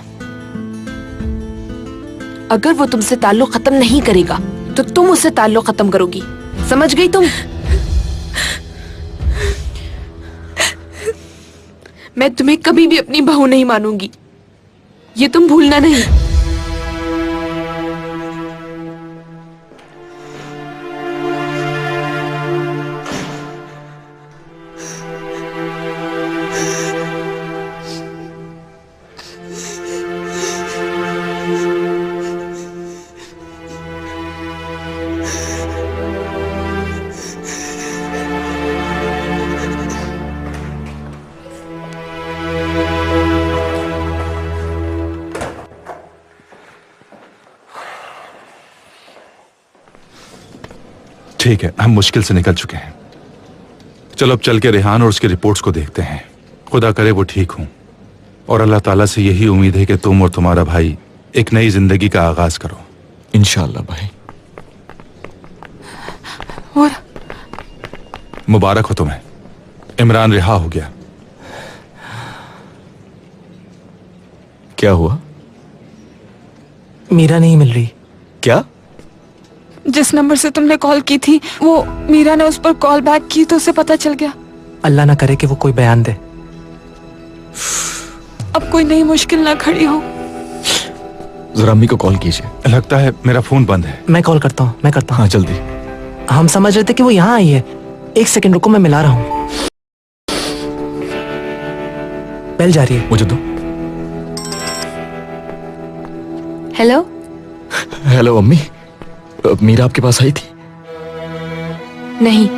अगर वो तुमसे ताल्लुक खत्म नहीं करेगा तो तुम उससे ताल्लुक खत्म करोगी, समझ गई तुम? मैं तुम्हें कभी भी अपनी बहू नहीं मानूंगी, ये तुम भूलना नहीं। ठीक है, हम मुश्किल से निकल चुके हैं। चलो अब चल के रेहान और उसकी रिपोर्ट्स को देखते हैं। खुदा करे वो ठीक हूं, और अल्लाह ताला से यही उम्मीद है कि तुम और तुम्हारा भाई एक नई जिंदगी का आगाज करो। इंशाअल्लाह भाई। और मुबारक हो तुम्हें, इमरान रिहा हो गया। क्या हुआ? मीरा नहीं मिल रही। क्या? जिस नंबर से तुमने कॉल की थी, वो मीरा ने उस पर कॉल बैक की तो उसे पता चल गया। अल्लाह ना करे कि वो कोई बयान दे। अब कोई नई मुश्किल ना खड़ी हो। जरा अम्मी को कॉल कीजिए। लगता है मेरा फोन बंद है। मैं कॉल करता हूँ, मैं करता हूँ। हाँ जल्दी। हम समझ रहे थे कि वो यहाँ आई है। एक सेकंड रुको, मैं मिला रहा हूँ। बेल जा रही है। मुझे दो। हेलो। हेलो अम्मी, मीरा आपके पास आई थी? नहीं।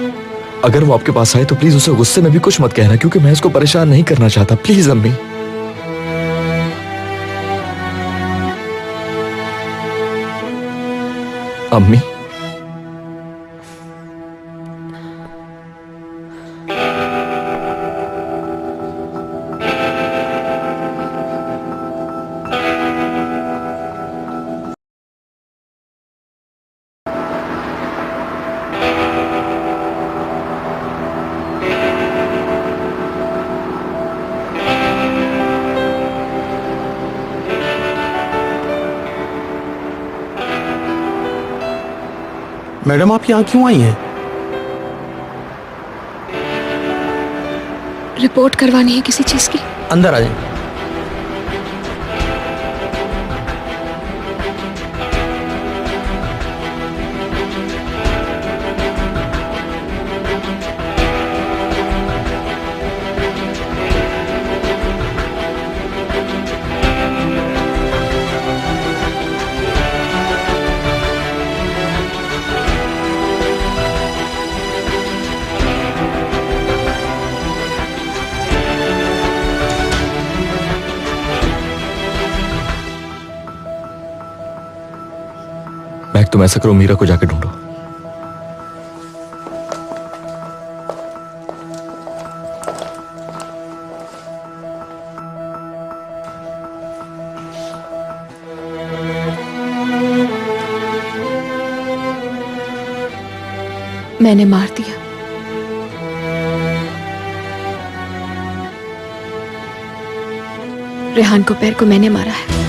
अगर वो आपके पास आए तो प्लीज उसे गुस्से में भी कुछ मत कहना, क्योंकि मैं उसको परेशान नहीं करना चाहता। प्लीज अम्मी। अम्मी, मैडम आप यहाँ क्यों आई हैं? रिपोर्ट करवानी है किसी चीज की। अंदर आ जाए। मैक तुम ऐसा करो, मीरा को जाके ढूंढो। मैंने मार दिया। रेहान को पैर को मैंने मारा है।